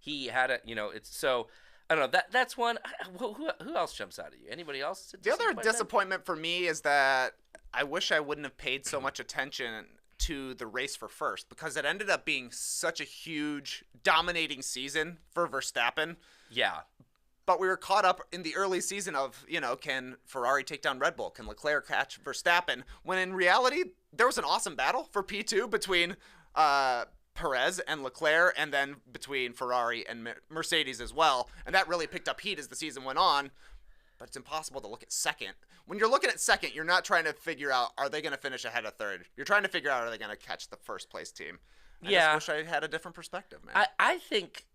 he had a it's so. I don't know. That's one. Who else jumps out at you? Anybody else? The other disappointment for me is that I wish I wouldn't have paid so much attention to the race for first, because it ended up being such a huge, dominating season for Verstappen. Yeah. But we were caught up in the early season of, can Ferrari take down Red Bull? Can Leclerc catch Verstappen? When in reality, there was an awesome battle for P2 between Perez and Leclerc, and then between Ferrari and Mercedes as well. And that really picked up heat as the season went on. But it's impossible to look at second. When you're looking at second, you're not trying to figure out, are they going to finish ahead of third? You're trying to figure out, are they going to catch the first place team? I just wish I had a different perspective, man. I think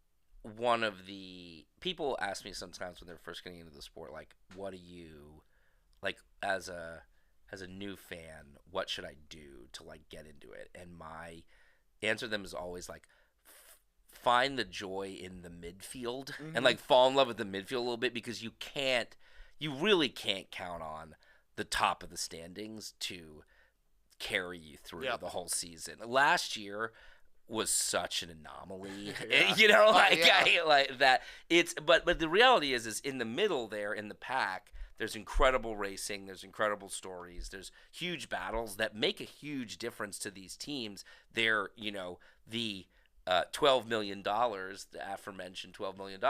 one of the people ask me sometimes when they're first getting into the sport, like, what do you, like, as a new fan, what should I do to, like, get into it? And my answer to them is always, like, find the joy in the midfield and, like, fall in love with the midfield a little bit, because you really can't count on the top of the standings to carry you through the whole season. Last year was such an anomaly, like that. But the reality is in the middle there in the pack, there's incredible racing, there's incredible stories, there's huge battles that make a huge difference to these teams. They're the $12 million, the aforementioned $12 million.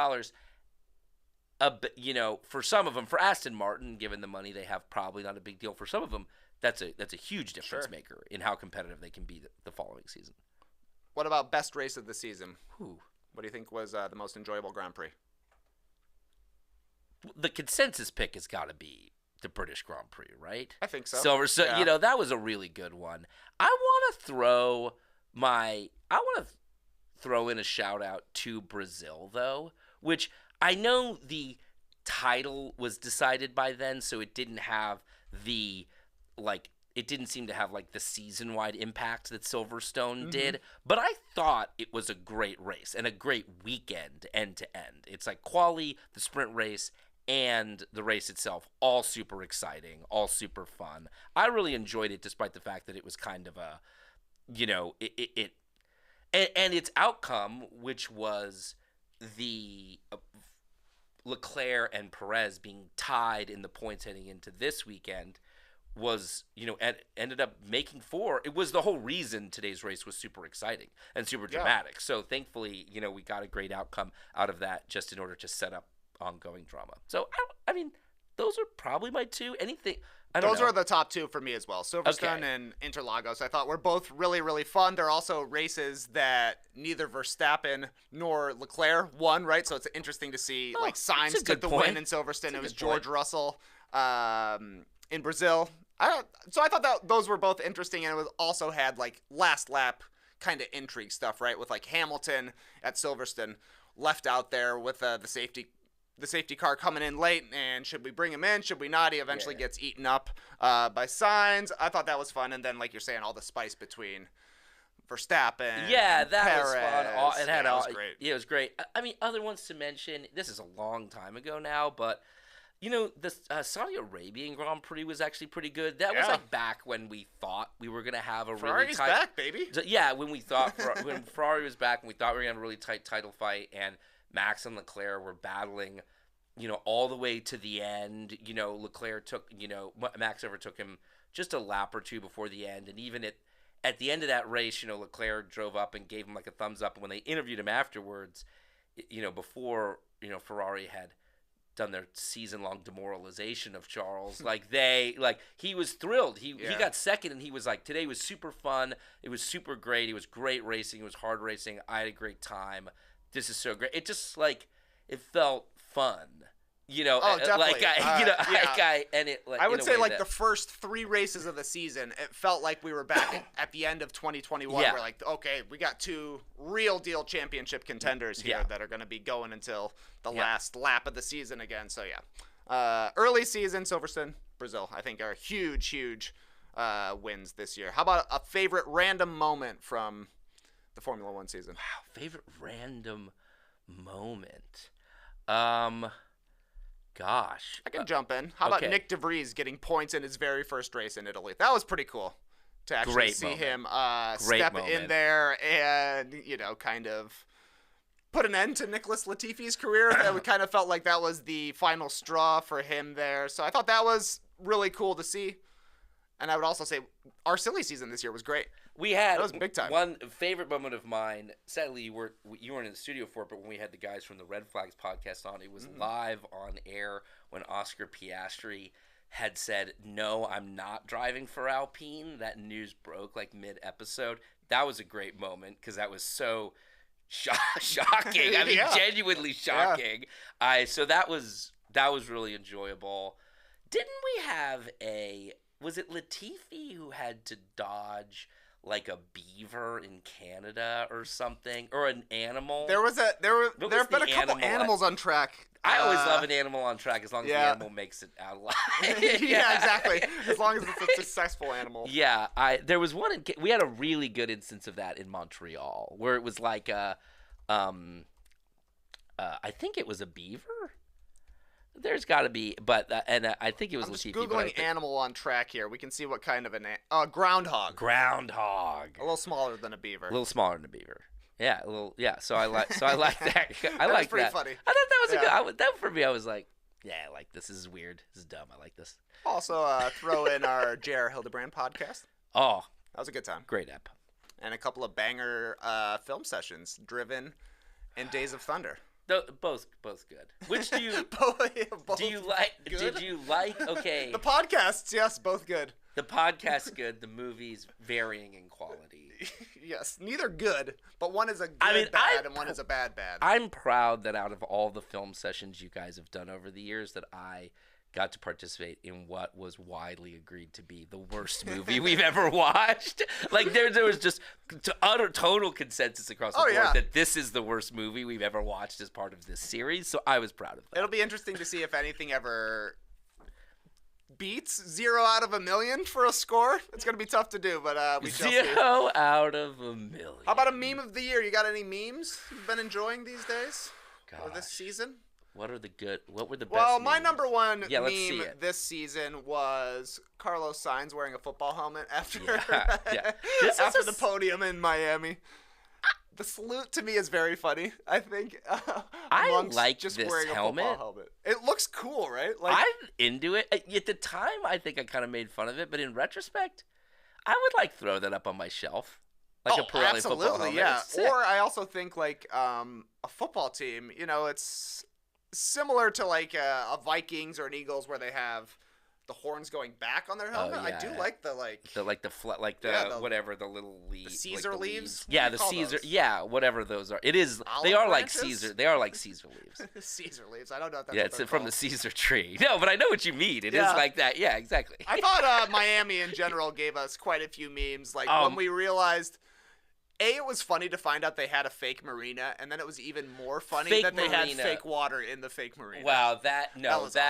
For some of them, for Aston Martin, given the money they have, probably not a big deal. For some of them, that's a huge difference maker in how competitive they can be the following season. What about best race of the season? Who? What do you think was the most enjoyable Grand Prix? The consensus pick has got to be the British Grand Prix, right? I think so. So that was a really good one. I want to throw in a shout out to Brazil, though, which I know the title was decided by then, so it didn't have it didn't seem to have like the season-wide impact that Silverstone did, but I thought it was a great race and a great weekend end to end. It's like quali, the sprint race, and the race itself, all super exciting, all super fun. I really enjoyed it, despite the fact that it was kind of a, and its outcome, which was the Leclerc and Perez being tied in the points heading into this weekend, was, ended up making four. It was the whole reason today's race was super exciting and super dramatic. So thankfully, we got a great outcome out of that, just in order to set up ongoing drama. So, I mean, those are probably my two. Those are the top two for me as well. Silverstone and Interlagos, I thought, were both really, really fun. They're also races that neither Verstappen nor Leclerc won, right? So it's interesting to see, Sainz took the win in Silverstone. It was George Russell in Brazil. So I thought that those were both interesting, and it also had last lap kind of intrigue stuff, right? With Hamilton at Silverstone left out there with the safety car coming in late, and should we bring him in? Should we not? He eventually gets eaten up by Sainz. I thought that was fun, and then like you're saying, all the spice between Verstappen. Yeah, that Perez. was fun. It was great. Yeah, it was great. I mean, other ones to mention. This is a long time ago now, but the Saudi Arabian Grand Prix was actually pretty good. That was back when we thought we were gonna have a Ferrari's really tight. back, baby. Yeah, when we thought when Ferrari was back, and we thought we were gonna have a really tight title fight, and Max and Leclerc were battling, all the way to the end. Leclerc took, Max overtook him just a lap or two before the end, and even at the end of that race, Leclerc drove up and gave him a thumbs up. And when they interviewed him afterwards, before Ferrari had done their season-long demoralization of Charles, he was thrilled. He got second, and he was like, today was super fun. It was super great. It was great racing. It was hard racing. I had a great time. This is so great. It just it felt fun, definitely. I would say like the first 3 races of the season, it felt like we were back at the end of 2021. Yeah. We're like, okay, we got 2 real deal championship contenders here that are going to be going until the last lap of the season again. So early season, Silverstone, Brazil, I think are huge wins this year. How about a favorite random moment from the Formula One season? Wow, favorite random moment. Gosh. I can jump in. How about Nick DeVries getting points in his very first race in Italy? That was pretty cool to actually see him step in there and, kind of put an end to Nicholas Latifi's career. It kind of felt like that was the final straw for him there. So I thought that was really cool to see. And I would also say our silly season this year was great. That was big time. One favorite moment of mine, sadly you weren't in the studio for it, but when we had the guys from the Red Flags podcast on, it was live on air when Oscar Piastri had said, "No, I'm not driving for Alpine." That news broke like mid-episode. That was a great moment because that was so shocking. I mean, genuinely shocking. So that was really enjoyable. Didn't we have was it Latifi who had to dodge like a beaver in Canada or something, or an animal? There have been a couple animals on track. I always love an animal on track as long as the animal makes it out alive. Yeah, exactly. As long as it's a successful animal. Yeah, there was one. We had a really good instance of that in Montreal, where it was like I think it was a beaver. There's got to be, but I think it was I'm just Latifi. Googling animal on track here. We can see what kind of groundhog. Groundhog. A little smaller than a beaver. A little smaller than a beaver. Yeah, a little. Yeah. So I like that. I like That's pretty that. funny. I thought that was a good. That for me, I was like, yeah, I like this. This is weird. This is dumb. I like this. Also, throw in our J.R. Hildebrand podcast. Oh, that was a good time. Great app. And a couple of banger film sessions, Driven and Days of Thunder. Both good. Which do you both do you like? good? Did you like? Okay. The podcasts, yes, both good. The podcast's good. The movie's varying in quality. Yes, neither good, but one is a good bad and one is a bad. I'm proud that out of all the film sessions you guys have done over the years, that I got to participate in what was widely agreed to be the worst movie we've ever watched. Like there was just utter total consensus across the board that this is the worst movie we've ever watched as part of this series. So I was proud of that. It'll be interesting to see if anything ever beats 0 out of a million for a score. It's gonna be tough to do, but we shall see. 0 out of a million. How about a meme of the year? You got any memes you've been enjoying these days or this season? What were the best? Well, my memes? number one meme this season was Carlos Sainz wearing a football helmet after after the podium in Miami. The salute to me is very funny. I think I like just this wearing a football helmet. It looks cool, right? Like, I'm into it. At the time, I think I kind of made fun of it, but in retrospect, I would throw that up on my shelf. Like a Pirelli football helmet. Yeah. Or I also think a football team, it's similar to a Vikings or an Eagles where they have the horns going back on their helmet. I do like the whatever the little leaves. The Caesar leaves? Yeah, the Caesar. Those? Yeah, whatever those are. It is. Olive they are branches? like Caesar. They are like Caesar leaves. Caesar leaves. I don't know if that's yeah, what it's they're from called. the Caesar tree. No, but I know what you mean. It is like that. Yeah, exactly. I thought Miami in general gave us quite a few memes. When we realized. It was funny to find out they had a fake marina, and then it was even more funny that they had fake water in the fake marina. Wow, awesome.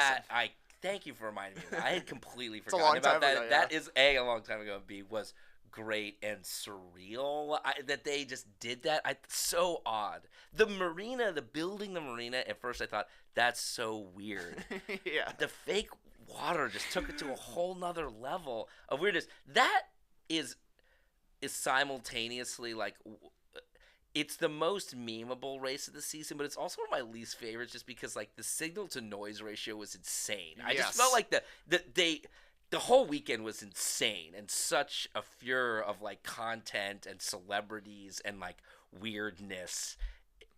Thank you for reminding me of that. I had completely forgotten about that. That is a long time ago, and B was great and surreal that they just did that. So odd. The marina, building the marina, at first I thought, that's so weird. Yeah. The fake water just took it to a whole nother level of weirdness. That is simultaneously it's the most memeable race of the season, but it's also one of my least favorites just because the signal to noise ratio was insane. I just felt like the whole weekend was insane and such a furor of content and celebrities and weirdness.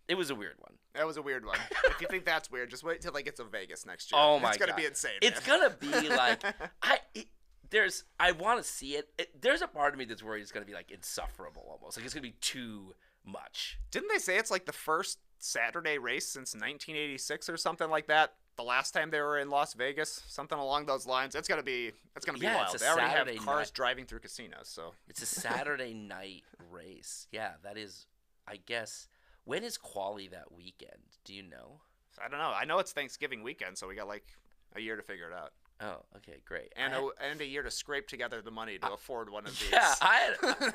It was a weird one. That was a weird one. If you think that's weird, just wait till it's in Vegas next year. Oh my god. It's gonna be insane. It's gonna be I want to see it. There's a part of me that's worried it's going to be insufferable almost. It's going to be too much. Didn't they say it's the first Saturday race since 1986 or something like that? the last time they were in Las Vegas, something along those lines. It's gonna be Yeah, wild. it's a They already Saturday have cars night. driving through casinos, so It's a Saturday night race. Yeah, that is, I guess. When is quali that weekend? Do you know? I don't know. I know it's Thanksgiving weekend, so we got like a year to figure it out, Oh, okay, great. and a year to scrape together the money to afford one of these. Yeah,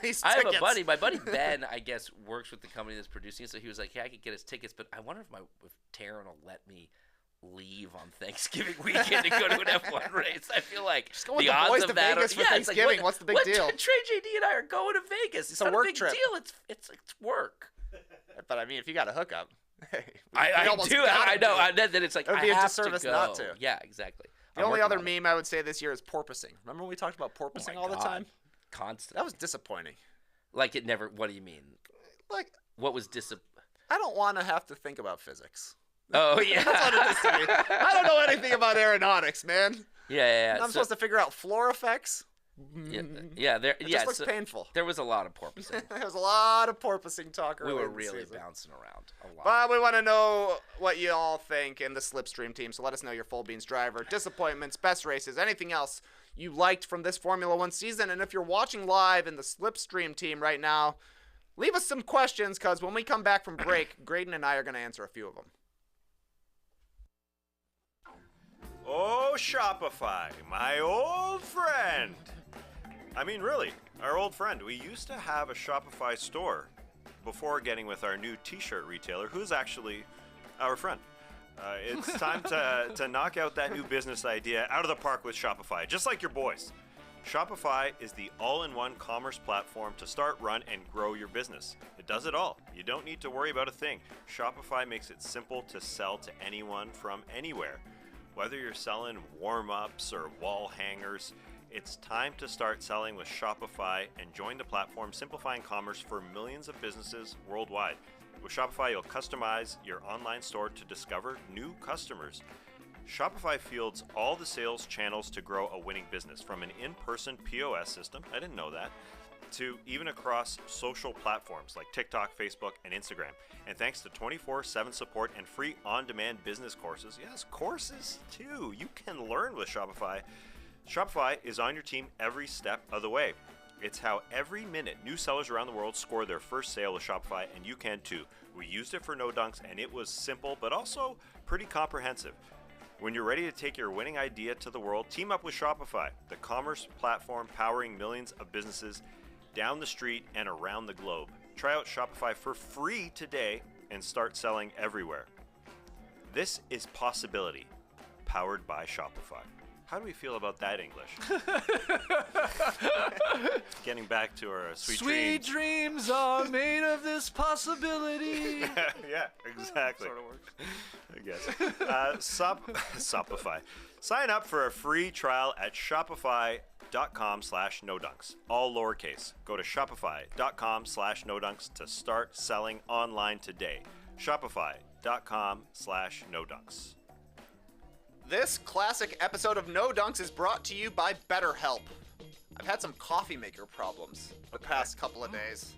these I have a tickets. buddy. My buddy Ben, I guess, works with the company that's producing it. So he was like, "Yeah, I could get his tickets, but I wonder if Taryn will let me leave on Thanksgiving weekend to go to an F1 race." I feel like Just go with the the odds boys of to that Vegas are, for yeah, it's Thanksgiving. Like, What's the big deal? Trey, JD, and I are going to Vegas. It's a not work a big trip. deal. It's work. But I mean, if you got a hookup, hey, I almost do. gotta I know. do it. Then it's like It would I be a have disservice to go. not to. Yeah, exactly. The I'm only working other on it. meme I would say this year is porpoising. Remember when we talked about porpoising Oh my all the God. time? Constant. That was disappointing. Like it never. What do you mean? Like, What was disappointing? I don't want to have to think about physics. Oh yeah. That's what it is to me. I don't know anything about aeronautics, man. Yeah. I'm supposed to figure out floor effects. Yeah. There. It Yeah. just looks so painful. there was a lot of porpoising. There's a lot of porpoising talk We early were in the really season. bouncing around a lot. But we want to know what you all think in the Slipstream team, so let us know your Full Beans driver, disappointments, best races, anything else you liked from this Formula One season. And if you're watching live in the Slipstream team right now, leave us some questions, because when we come back from break, Graydon and I are going to answer a few of them. Oh, Shopify, my old friend. I mean, really, our old friend. We used to have a Shopify store before getting with our new t-shirt retailer, who's actually our friend. It's time to knock out that new business idea out of the park with Shopify, just like your boys. Shopify is the all-in-one commerce platform to start, run, and grow your business. It does it all. You don't need to worry about a thing. Shopify makes it simple to sell to anyone from anywhere. Whether you're selling warm-ups or wall hangers, it's time to start selling with Shopify and join the platform simplifying commerce for millions of businesses worldwide. With Shopify, you'll customize your online store to discover new customers. Shopify fields all the sales channels to grow a winning business, from an in-person POS system, I didn't know that, to even across social platforms like TikTok, Facebook, and Instagram. And thanks to 24/7 support and free on-demand business courses, yes, courses too, you can learn with Shopify. Shopify is on your team every step of the way. It's how every minute new sellers around the world score their first sale with Shopify, and you can too. We used it for No Dunks, and it was simple, but also pretty comprehensive. When you're ready to take your winning idea to the world, team up with Shopify, the commerce platform powering millions of businesses down the street and around the globe. Try out Shopify for free today and start selling everywhere. This is Possibility, powered by Shopify. How do we feel about that English? Getting back to our sweet dreams. dreams are made of this possibility. Yeah, exactly. Sort of works. I guess. Shopify. Sign up for a free trial at shopify.com/nodunks. All lowercase. Go to shopify.com/nodunks to start selling online today. Shopify.com/nodunks. This classic episode of No Dunks is brought to you by BetterHelp. I've had some coffee maker problems the past couple of days.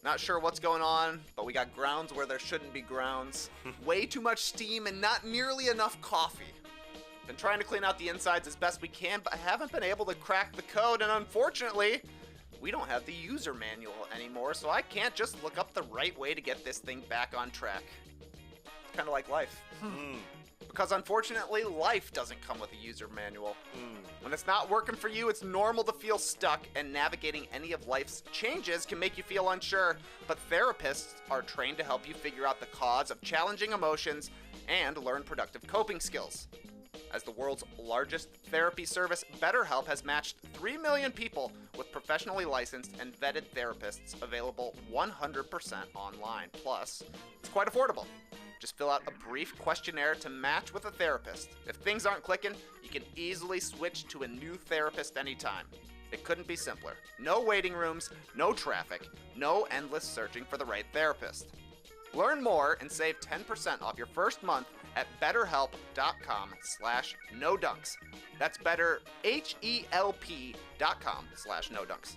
Not sure what's going on, but we got grounds where there shouldn't be grounds. Way too much steam and not nearly enough coffee. Been trying to clean out the insides as best we can, but I haven't been able to crack the code, and unfortunately, we don't have the user manual anymore, so I can't just look up the right way to get this thing back on track. Kind of like life. Because unfortunately, life doesn't come with a user manual. When it's not working for you, it's normal to feel stuck, and navigating any of life's changes can make you feel unsure. But therapists are trained to help you figure out the cause of challenging emotions and learn productive coping skills. As the world's largest therapy service, BetterHelp has matched 3 million people with professionally licensed and vetted therapists available 100% online. Plus, it's quite affordable. Just fill out a brief questionnaire to match with a therapist. If things aren't clicking, you can easily switch to a new therapist anytime. It couldn't be simpler. No waiting rooms, no traffic, no endless searching for the right therapist. Learn more and save 10% off your first month at betterhelp.com/nodunks. That's betterhelp.com/nodunks.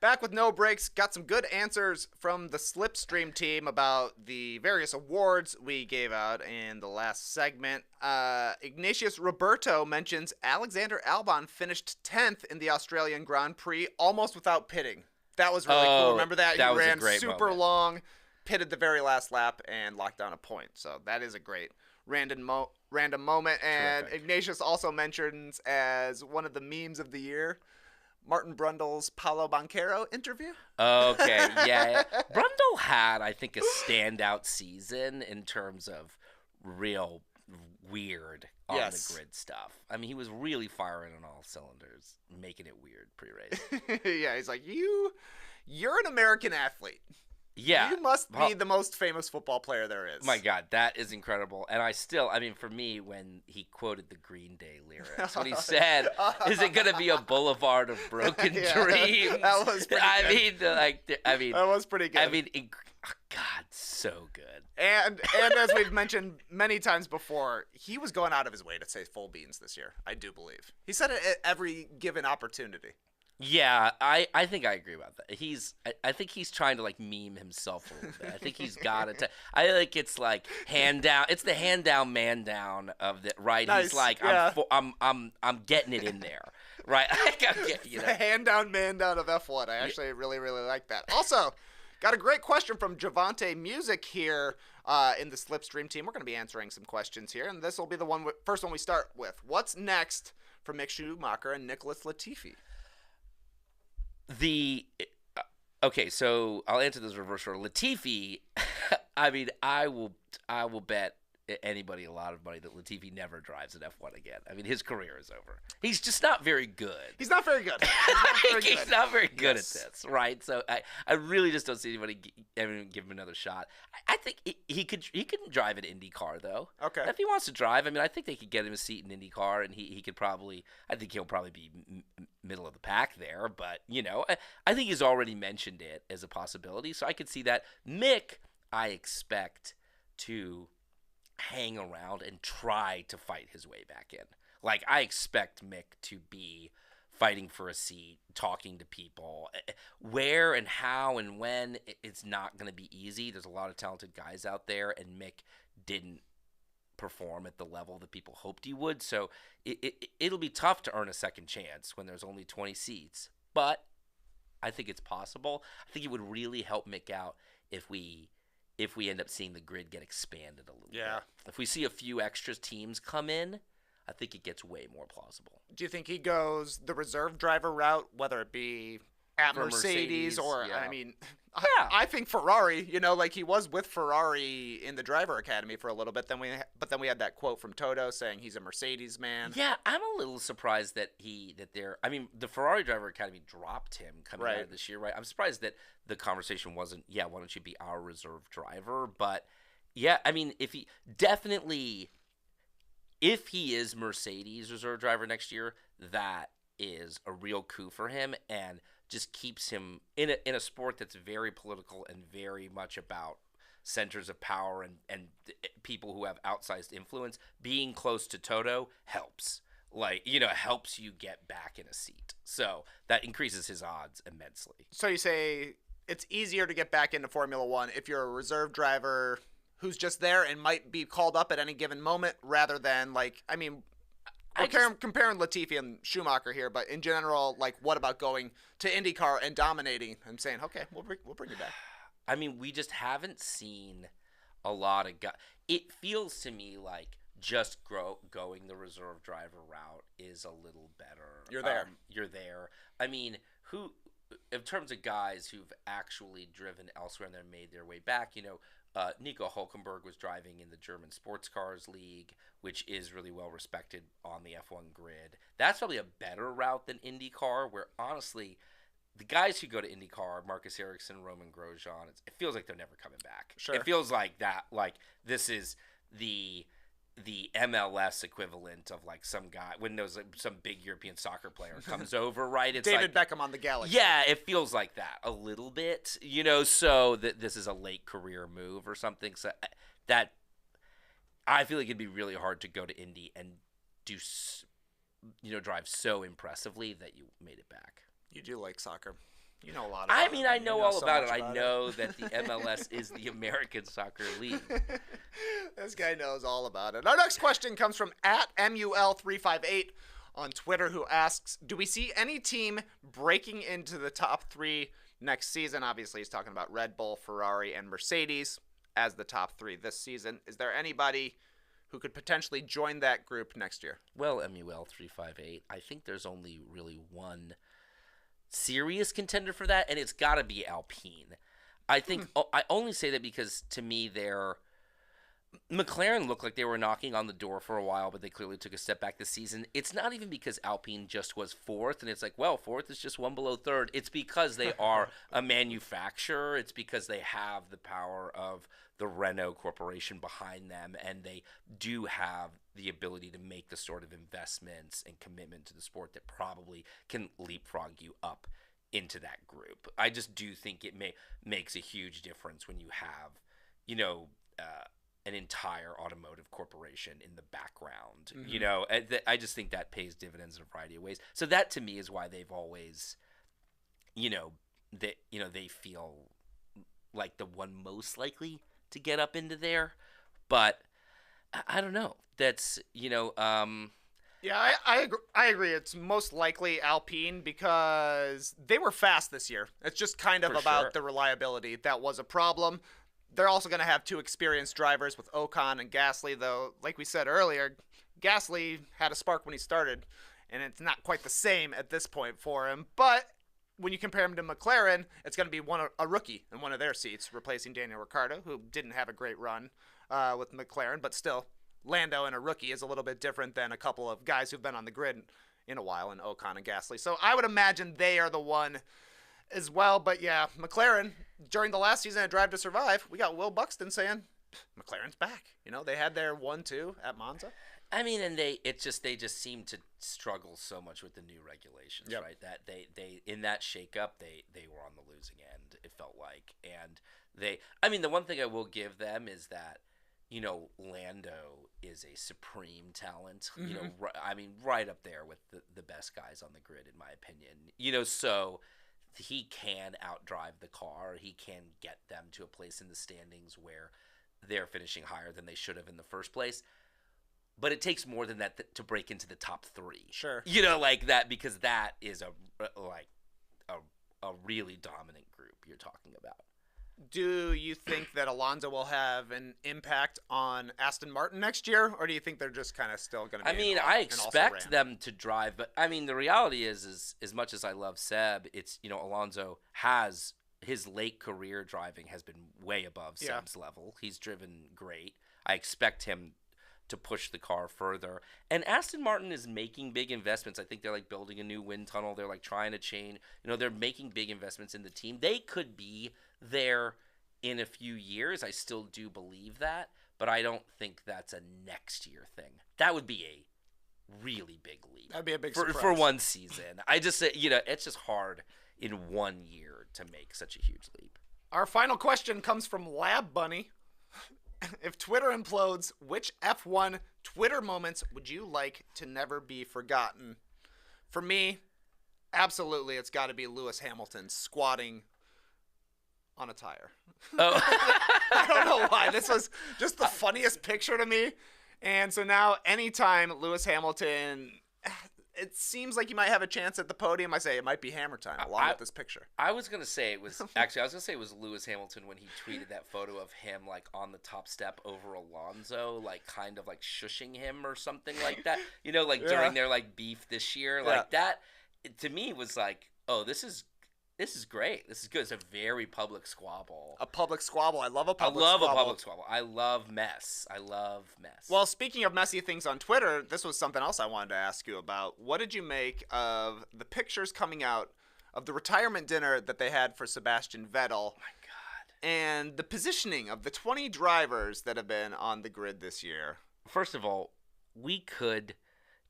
Back with no breaks. Got some good answers from the Slipstream team about the various awards we gave out in the last segment. Ignatius Roberto mentions Alexander Albon finished 10th in the Australian Grand Prix almost without pitting. That was really cool. Remember that? That he was ran a great super moment. long, pitted the very last lap, and locked down a point. So that is a great random moment. And Terrific. Ignatius also mentions as one of the memes of the year, Martin Brundle's Paulo Banchero interview. Okay, yeah. Brundle had, I think, a standout season in terms of real weird on the grid stuff. I mean, he was really firing on all cylinders, making it weird pre-race. Yeah, he's like, you're an American athlete. Yeah. You must be the most famous football player there is. My God, that is incredible. And I mean, for me, when he quoted the Green Day lyrics, when he said, is it going to be a boulevard of broken dreams? That was pretty good. That was pretty good. I mean, God, so good. And as we've mentioned many times before, he was going out of his way to say full beans this year, I do believe. He said it at every given opportunity. Yeah, I think I agree about that. I think he's trying to like meme himself a little bit. I think he's got it. I think it's like hand down. It's the hand down, man down of the right. Nice. He's like, yeah. I'm getting it in there, right? The hand down, man down of F1. I actually really, really like that. Also, got a great question from Javante Music here in the Slipstream team. We're going to be answering some questions here, and this will be the first one we start with. What's next for Mick Schumacher and Nicholas Latifi? Okay, so I'll answer this reverse order. Latifi, I mean, I will bet anybody a lot of money that Latifi never drives an F1 again. I mean, his career is over. He's just not very good. He's not very good. He's not very good at this, right? So I really just don't see anybody give him another shot. I think he can drive an Indy car though. Okay. If he wants to drive, I mean, I think they could get him a seat in Indy car, and he could probably. I think he'll probably be middle of the pack there. But I think he's already mentioned it as a possibility, so I could see that. Mick, I expect to hang around and try to fight his way back in. Like, I expect Mick to be fighting for a seat, talking to people. Where and how and when, it's not going to be easy. There's a lot of talented guys out there, and Mick didn't perform at the level that people hoped he would. So it'll be tough to earn a second chance when there's only 20 seats. But I think it's possible. I think it would really help Mick out if we end up seeing the grid get expanded a little bit. If we see a few extra teams come in, I think it gets way more plausible. Do you think he goes the reserve driver route, whether it be at Mercedes or, yeah. I mean, I think Ferrari, like he was with Ferrari in the driver academy for a little bit. But then we had that quote from Toto saying he's a Mercedes man. Yeah, I'm a little surprised that the Ferrari driver academy dropped him coming out of this year, right? I'm surprised that the conversation wasn't, why don't you be our reserve driver? But yeah, I mean, if he is Mercedes reserve driver next year, that is a real coup for him and just keeps him in a sport that's very political and very much about centers of power and people who have outsized influence. Being close to Toto helps. Helps you get back in a seat. So that increases his odds immensely. So you say it's easier to get back into Formula One if you're a reserve driver who's just there and might be called up at any given moment, rather than comparing Latifi and Schumacher here, but in general, what about going to IndyCar and dominating and saying, okay, we'll bring you back? I mean, we just haven't seen a lot of guys. It feels to me like just going the reserve driver route is a little better. You're there. I mean, in terms of guys who've actually driven elsewhere and then made their way back, Nico Hülkenberg was driving in the German Sports Cars League, which is really well respected on the F1 grid. That's probably a better route than IndyCar, where honestly, the guys who go to IndyCar, Marcus Ericsson, Roman Grosjean, it feels like they're never coming back. Sure. It feels like that, this is the MLS equivalent of some guy when there's some big European soccer player comes over, right? It's David Beckham on the Galaxy. Yeah, it feels like that a little bit, so that this is a late career move or something. So that I feel like it'd be really hard to go to Indy and do, drive so impressively that you made it back. You do like soccer. You know a lot about it. I know all so about it. much I know that the MLS is the American Soccer League. This guy knows all about it. Our next question comes from @MUL358 on Twitter, who asks, do we see any team breaking into the top 3 next season? Obviously, he's talking about Red Bull, Ferrari, and Mercedes as the top 3 this season. Is there anybody who could potentially join that group next year? Well, MUL358, I think there's only really one serious contender for that, and it's got to be Alpine. I think I only say that because to me McLaren looked like they were knocking on the door for a while, but they clearly took a step back this season. It's not even because Alpine just was 4th, and it's like, well, 4th is just one below 3rd. It's because they are a manufacturer. It's because they have the power of the Renault Corporation behind them, and they do have the ability to make the sort of investments and commitment to the sport that probably can leapfrog you up into that group. I just do think it makes a huge difference when you have, an entire automotive corporation in the background. I just think that pays dividends in a variety of ways. So that to me is why they've always, they feel like the one most likely to get up into there. But I don't know. That's, Yeah, I agree. It's most likely Alpine because they were fast this year. It's just kind of about the reliability. That was a problem. They're also going to have 2 experienced drivers with Ocon and Gasly, though, like we said earlier, Gasly had a spark when he started, and it's not quite the same at this point for him. But when you compare him to McLaren, it's going to be a rookie in one of their seats, replacing Daniel Ricciardo, who didn't have a great run with McLaren, but still, Lando and a rookie is a little bit different than a couple of guys who've been on the grid in a while in Ocon and Gasly. So I would imagine they are the one as well. But yeah, McLaren, during the last season at Drive to Survive, we got Will Buxton saying, McLaren's back. They had their 1-2 at Monza. I mean, and they just seem to struggle so much with the new regulations, right? That they in that shakeup, they were on the losing end, it felt like. And the one thing I will give them is that, Lando is a supreme talent. Right up there with the best guys on the grid, in my opinion. So he can outdrive the car. He can get them to a place in the standings where they're finishing higher than they should have in the first place. But it takes more than that to break into the top 3. Sure. Like that, because that is a really dominant group you're talking about. Do you think that Alonso will have an impact on Aston Martin next year, or do you think they're just kind of still going to be I expect them to drive, but the reality is as much as I love Seb, it's, Alonso has his late career driving has been way above Seb's level. He's driven great. I expect him to push the car further. And Aston Martin is making big investments. I think they're building a new wind tunnel. They're trying to change. They're making big investments in the team. They could be there in a few years. I still do believe that, but I don't think that's a next year thing. That would be a really big leap. That'd be a big surprise. For one season. I just say, it's just hard in 1 year to make such a huge leap. Our final question comes from Lab Bunny. If Twitter implodes, which F1 Twitter moments would you like to never be forgotten? For me, absolutely, it's got to be Lewis Hamilton squatting on a tire. Oh. I don't know why. This was just the funniest picture to me. And so now anytime Lewis Hamilton, it seems like you might have a chance at the podium, I say it might be hammer time along with this picture. I was going to say it was Lewis Hamilton when he tweeted that photo of him on the top step over Alonso, kind of shushing him or something like that. During their beef this year, that to me was oh, this is great. This is good. It's a very public squabble. A public squabble. I love a public squabble. I love mess. Well, speaking of messy things on Twitter, this was something else I wanted to ask you about. What did you make of the pictures coming out of the retirement dinner that they had for Sebastian Vettel? Oh, my God. And the positioning of the 20 drivers that have been on the grid this year? First of all, we could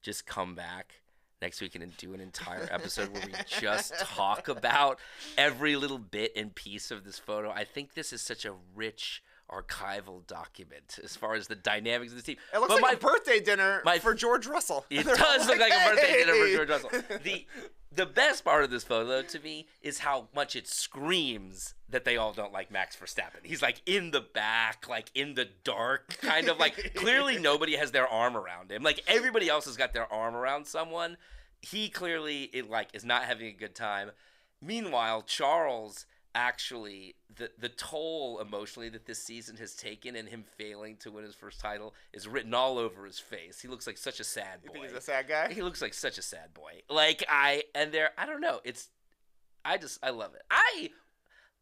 just come back next week and do an entire episode where we just talk about every little bit and piece of this photo. I think this is such a rich archival document as far as the dynamics of the team. It looks like a birthday dinner for George Russell. It does look like a birthday dinner for George Russell. The best part of this photo to me is how much it screams that they all don't like Max Verstappen. He's like in the back, like in the dark, kind of like clearly nobody has their arm around him. Like everybody else has got their arm around someone. He clearly is not having a good time. Meanwhile, Charles actually the toll emotionally that this season has taken and him failing to win his first title is written all over his face. He looks like such a sad boy. You think he's a sad guy? He looks like such a sad boy. Like I don't know. I love it. I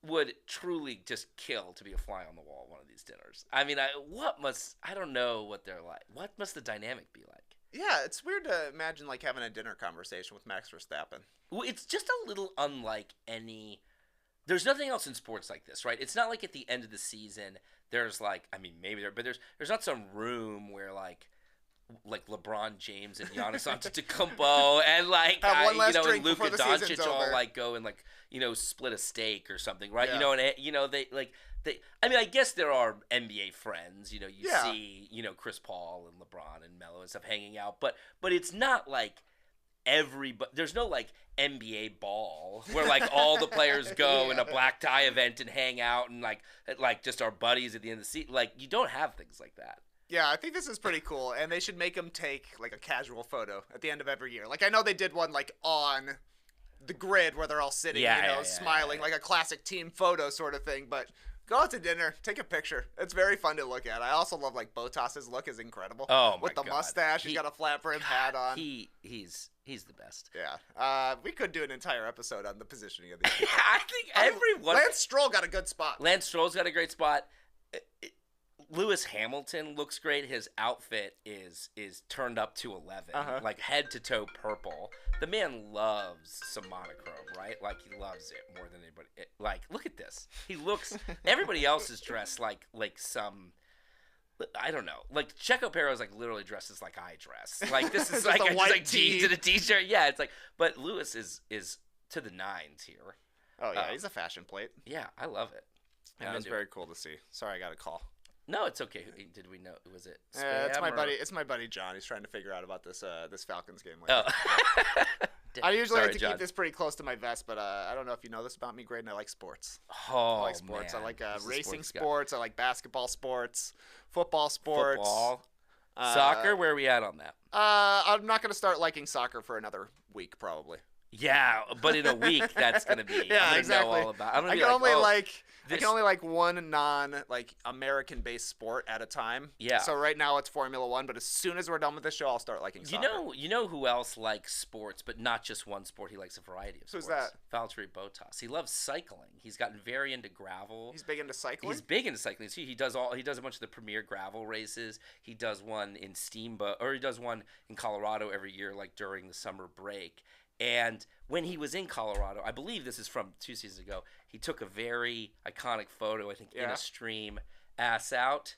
would truly just kill to be a fly on the wall at one of these dinners. I mean, I don't know what they're like. What must the dynamic be like? Yeah, it's weird to imagine like having a dinner conversation with Max Verstappen. Well, it's just a little unlike any. There's nothing else in sports like this, right? It's not like at the end of the season there's like, I mean, maybe there, but there's not some room where like LeBron James and Giannis Antetokounmpo and like and Luka Doncic all like go and like split a steak or something, right? Yeah. They. I mean, I guess there are NBA friends. You Yeah. see Chris Paul and LeBron and Melo and stuff hanging out, but it's not like there's no like NBA ball where like all the players go in a black tie event and hang out and like just our buddies at the end of the season. Like you don't have things like that. Yeah, I think this is pretty cool, and they should make him take like a casual photo at the end of every year. Like I know they did one like on the grid where they're all sitting, smiling, like a classic team photo sort of thing. But go out to dinner, take a picture. It's very fun to look at. I also love like Bottas's look is incredible. Oh my With the God. mustache, he's got a flat brim hat on. He's the best. Yeah. We could do an entire episode on the positioning of these people. I think everyone. Lance Stroll got a good spot. Lance Stroll's got a great spot. Lewis Hamilton looks great. His outfit is turned up to 11, like head to toe purple. The man loves some monochrome, right? Like he loves it more than anybody. Like look at this. He looks. Everybody else is dressed like some. I don't know. Like Checo Perez like literally dresses like I dress. Like this is like a white jeans and a t-shirt. Yeah, it's like. But Lewis is to the nines here. Oh yeah, he's a fashion plate. Yeah, I love it. Yeah, it's very cool to see. Sorry, I got a call. No, it's okay. Did we know? Was it? It's my buddy. It's my buddy John. He's trying to figure out about this Falcons game later. Oh. I usually like to John. keep this pretty close to my vest, but I don't know if you know this about me, Graydon. I like sports. Oh, I like sports. man. I like He's a racing sports guy. sports. I like basketball sports, football sports. Football. Soccer? Where are we at on that? I'm not going to start liking soccer for another week, probably. Yeah, but in a week, that's going to be. Yeah, I'm gonna exactly. know all about. I'm gonna I be can only this- I can only like one American-based sport at a time. Yeah. So right now it's Formula One, but as soon as we're done with the show, I'll start liking soccer. You know who else likes sports, but not just one sport. He likes a variety of sports. Who's that? Valtteri Bottas. He loves cycling. He's gotten very into gravel. He's big into cycling. He's big into cycling. See, he does a bunch of the premier gravel races. He does one in Steamboat, or he does one in Colorado every year, like during the summer break. And when he was in Colorado, I believe this is from 2 seasons ago, he took a very iconic photo, I think, in a stream, ass out.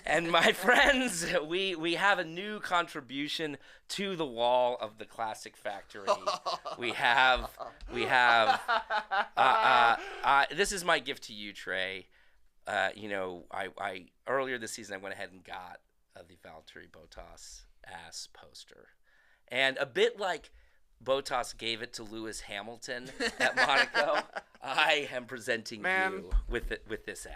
And my friends, we have a new contribution to the wall of the Classic Factory. We have. This is my gift to you, Trey. I earlier this season I went ahead and got the Valtteri Bottas ass poster, and a bit like Bottas gave it to Lewis Hamilton at Monaco, I am presenting you with this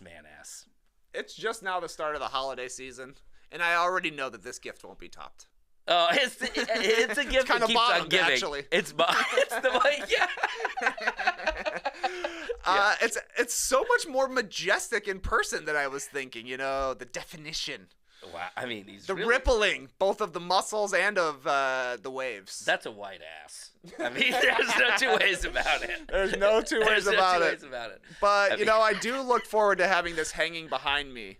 man ass. It's just now the start of the holiday season, and I already know that this gift won't be topped. Oh, it's a gift that keeps on giving. Actually. It's the one, yeah. It's so much more majestic in person than I was thinking. The definition. Wow, I mean, the rippling, both of the muscles and of the waves. That's a white ass. I mean, there's no two ways about it. There's no two ways about it. But I do look forward to having this hanging behind me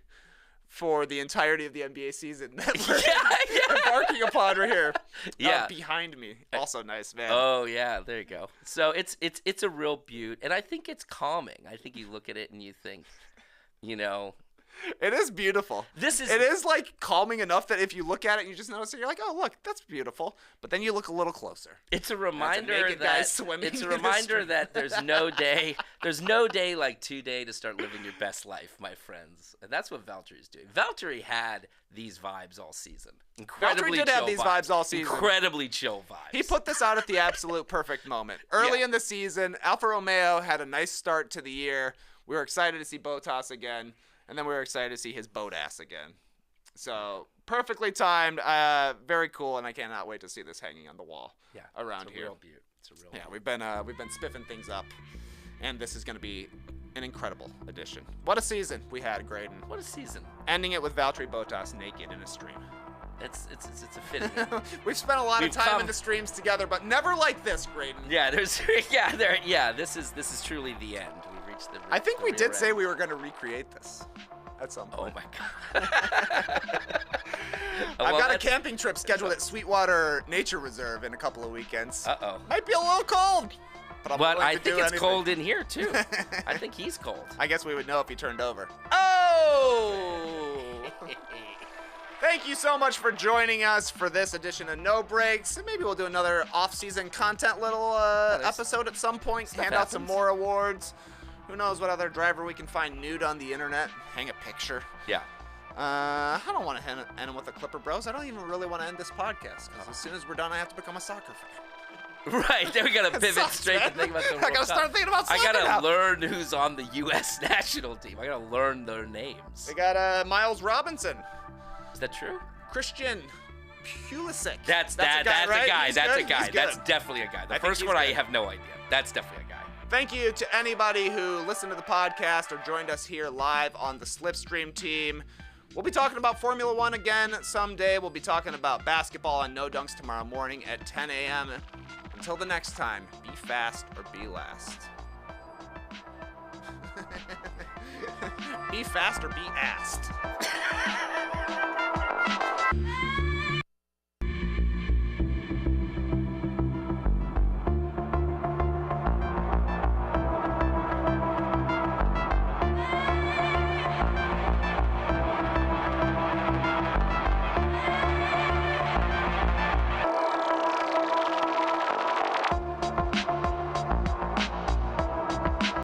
for the entirety of the NBA season that we're embarking upon right here. Yeah, behind me, also nice, man. Oh yeah, there you go. So it's a real beaut, and I think it's calming. I think you look at it and you think, It is beautiful. It is like calming enough that if you look at it and you just notice it, you're like, oh look, that's beautiful. But then you look a little closer. It's a reminder that there's no day like today to start living your best life, my friends. And that's what Valtteri's doing. Valtteri had these vibes all season. Incredibly chill vibes all season. Incredibly chill vibes. He put this out at the absolute perfect moment. Early in the season, Alfa Romeo had a nice start to the year. We were excited to see Bottas again, and then we were excited to see his boat ass again. So perfectly timed, very cool, and I cannot wait to see this hanging on the wall around here. It's a real we've been spiffing things up, and this is going to be an incredible addition. What a season we had, Graydon. What a season. Ending it with Valtteri Bottas naked in a stream. It's a fitting. We've spent a lot of time in the streams together, but never like this, Graydon. Yeah, this is truly the end. We've reached the. I think we did end. say we were going to recreate this at some point. Oh my god. I've got a camping trip scheduled at Sweetwater Nature Reserve in a couple of weekends. Uh-oh. Might be a little cold. But I think it's cold in here too. I think he's cold. I guess we would know if he turned over. Oh! Thank you so much for joining us for this edition of No Breaks. And maybe we'll do another off-season content little episode at some point. Hand out some more awards. Who knows what other driver we can find nude on the internet. Hang a picture. Yeah. I don't want to end with the Clipper Bros. I don't even really want to end this podcast because as soon as we're done, I have to become a soccer fan. Right, then we gotta pivot straight to think about the World I gotta start thinking about soccer I gotta now. learn who's on the U.S. national team. I gotta learn their names. We got Miles Robinson, Is that true? Christian Pulisic. That's a right? guy. He's That's good. a guy. He's good. That's definitely a guy. The I think first he's one, I good. have no idea. That's definitely a guy. Thank you to anybody who listened to the podcast or joined us here live on the Slipstream team. We'll be talking about Formula One again someday. We'll be talking about basketball on No Dunks tomorrow morning at 10 a.m. Until the next time, be fast or be last. Be fast or be asked.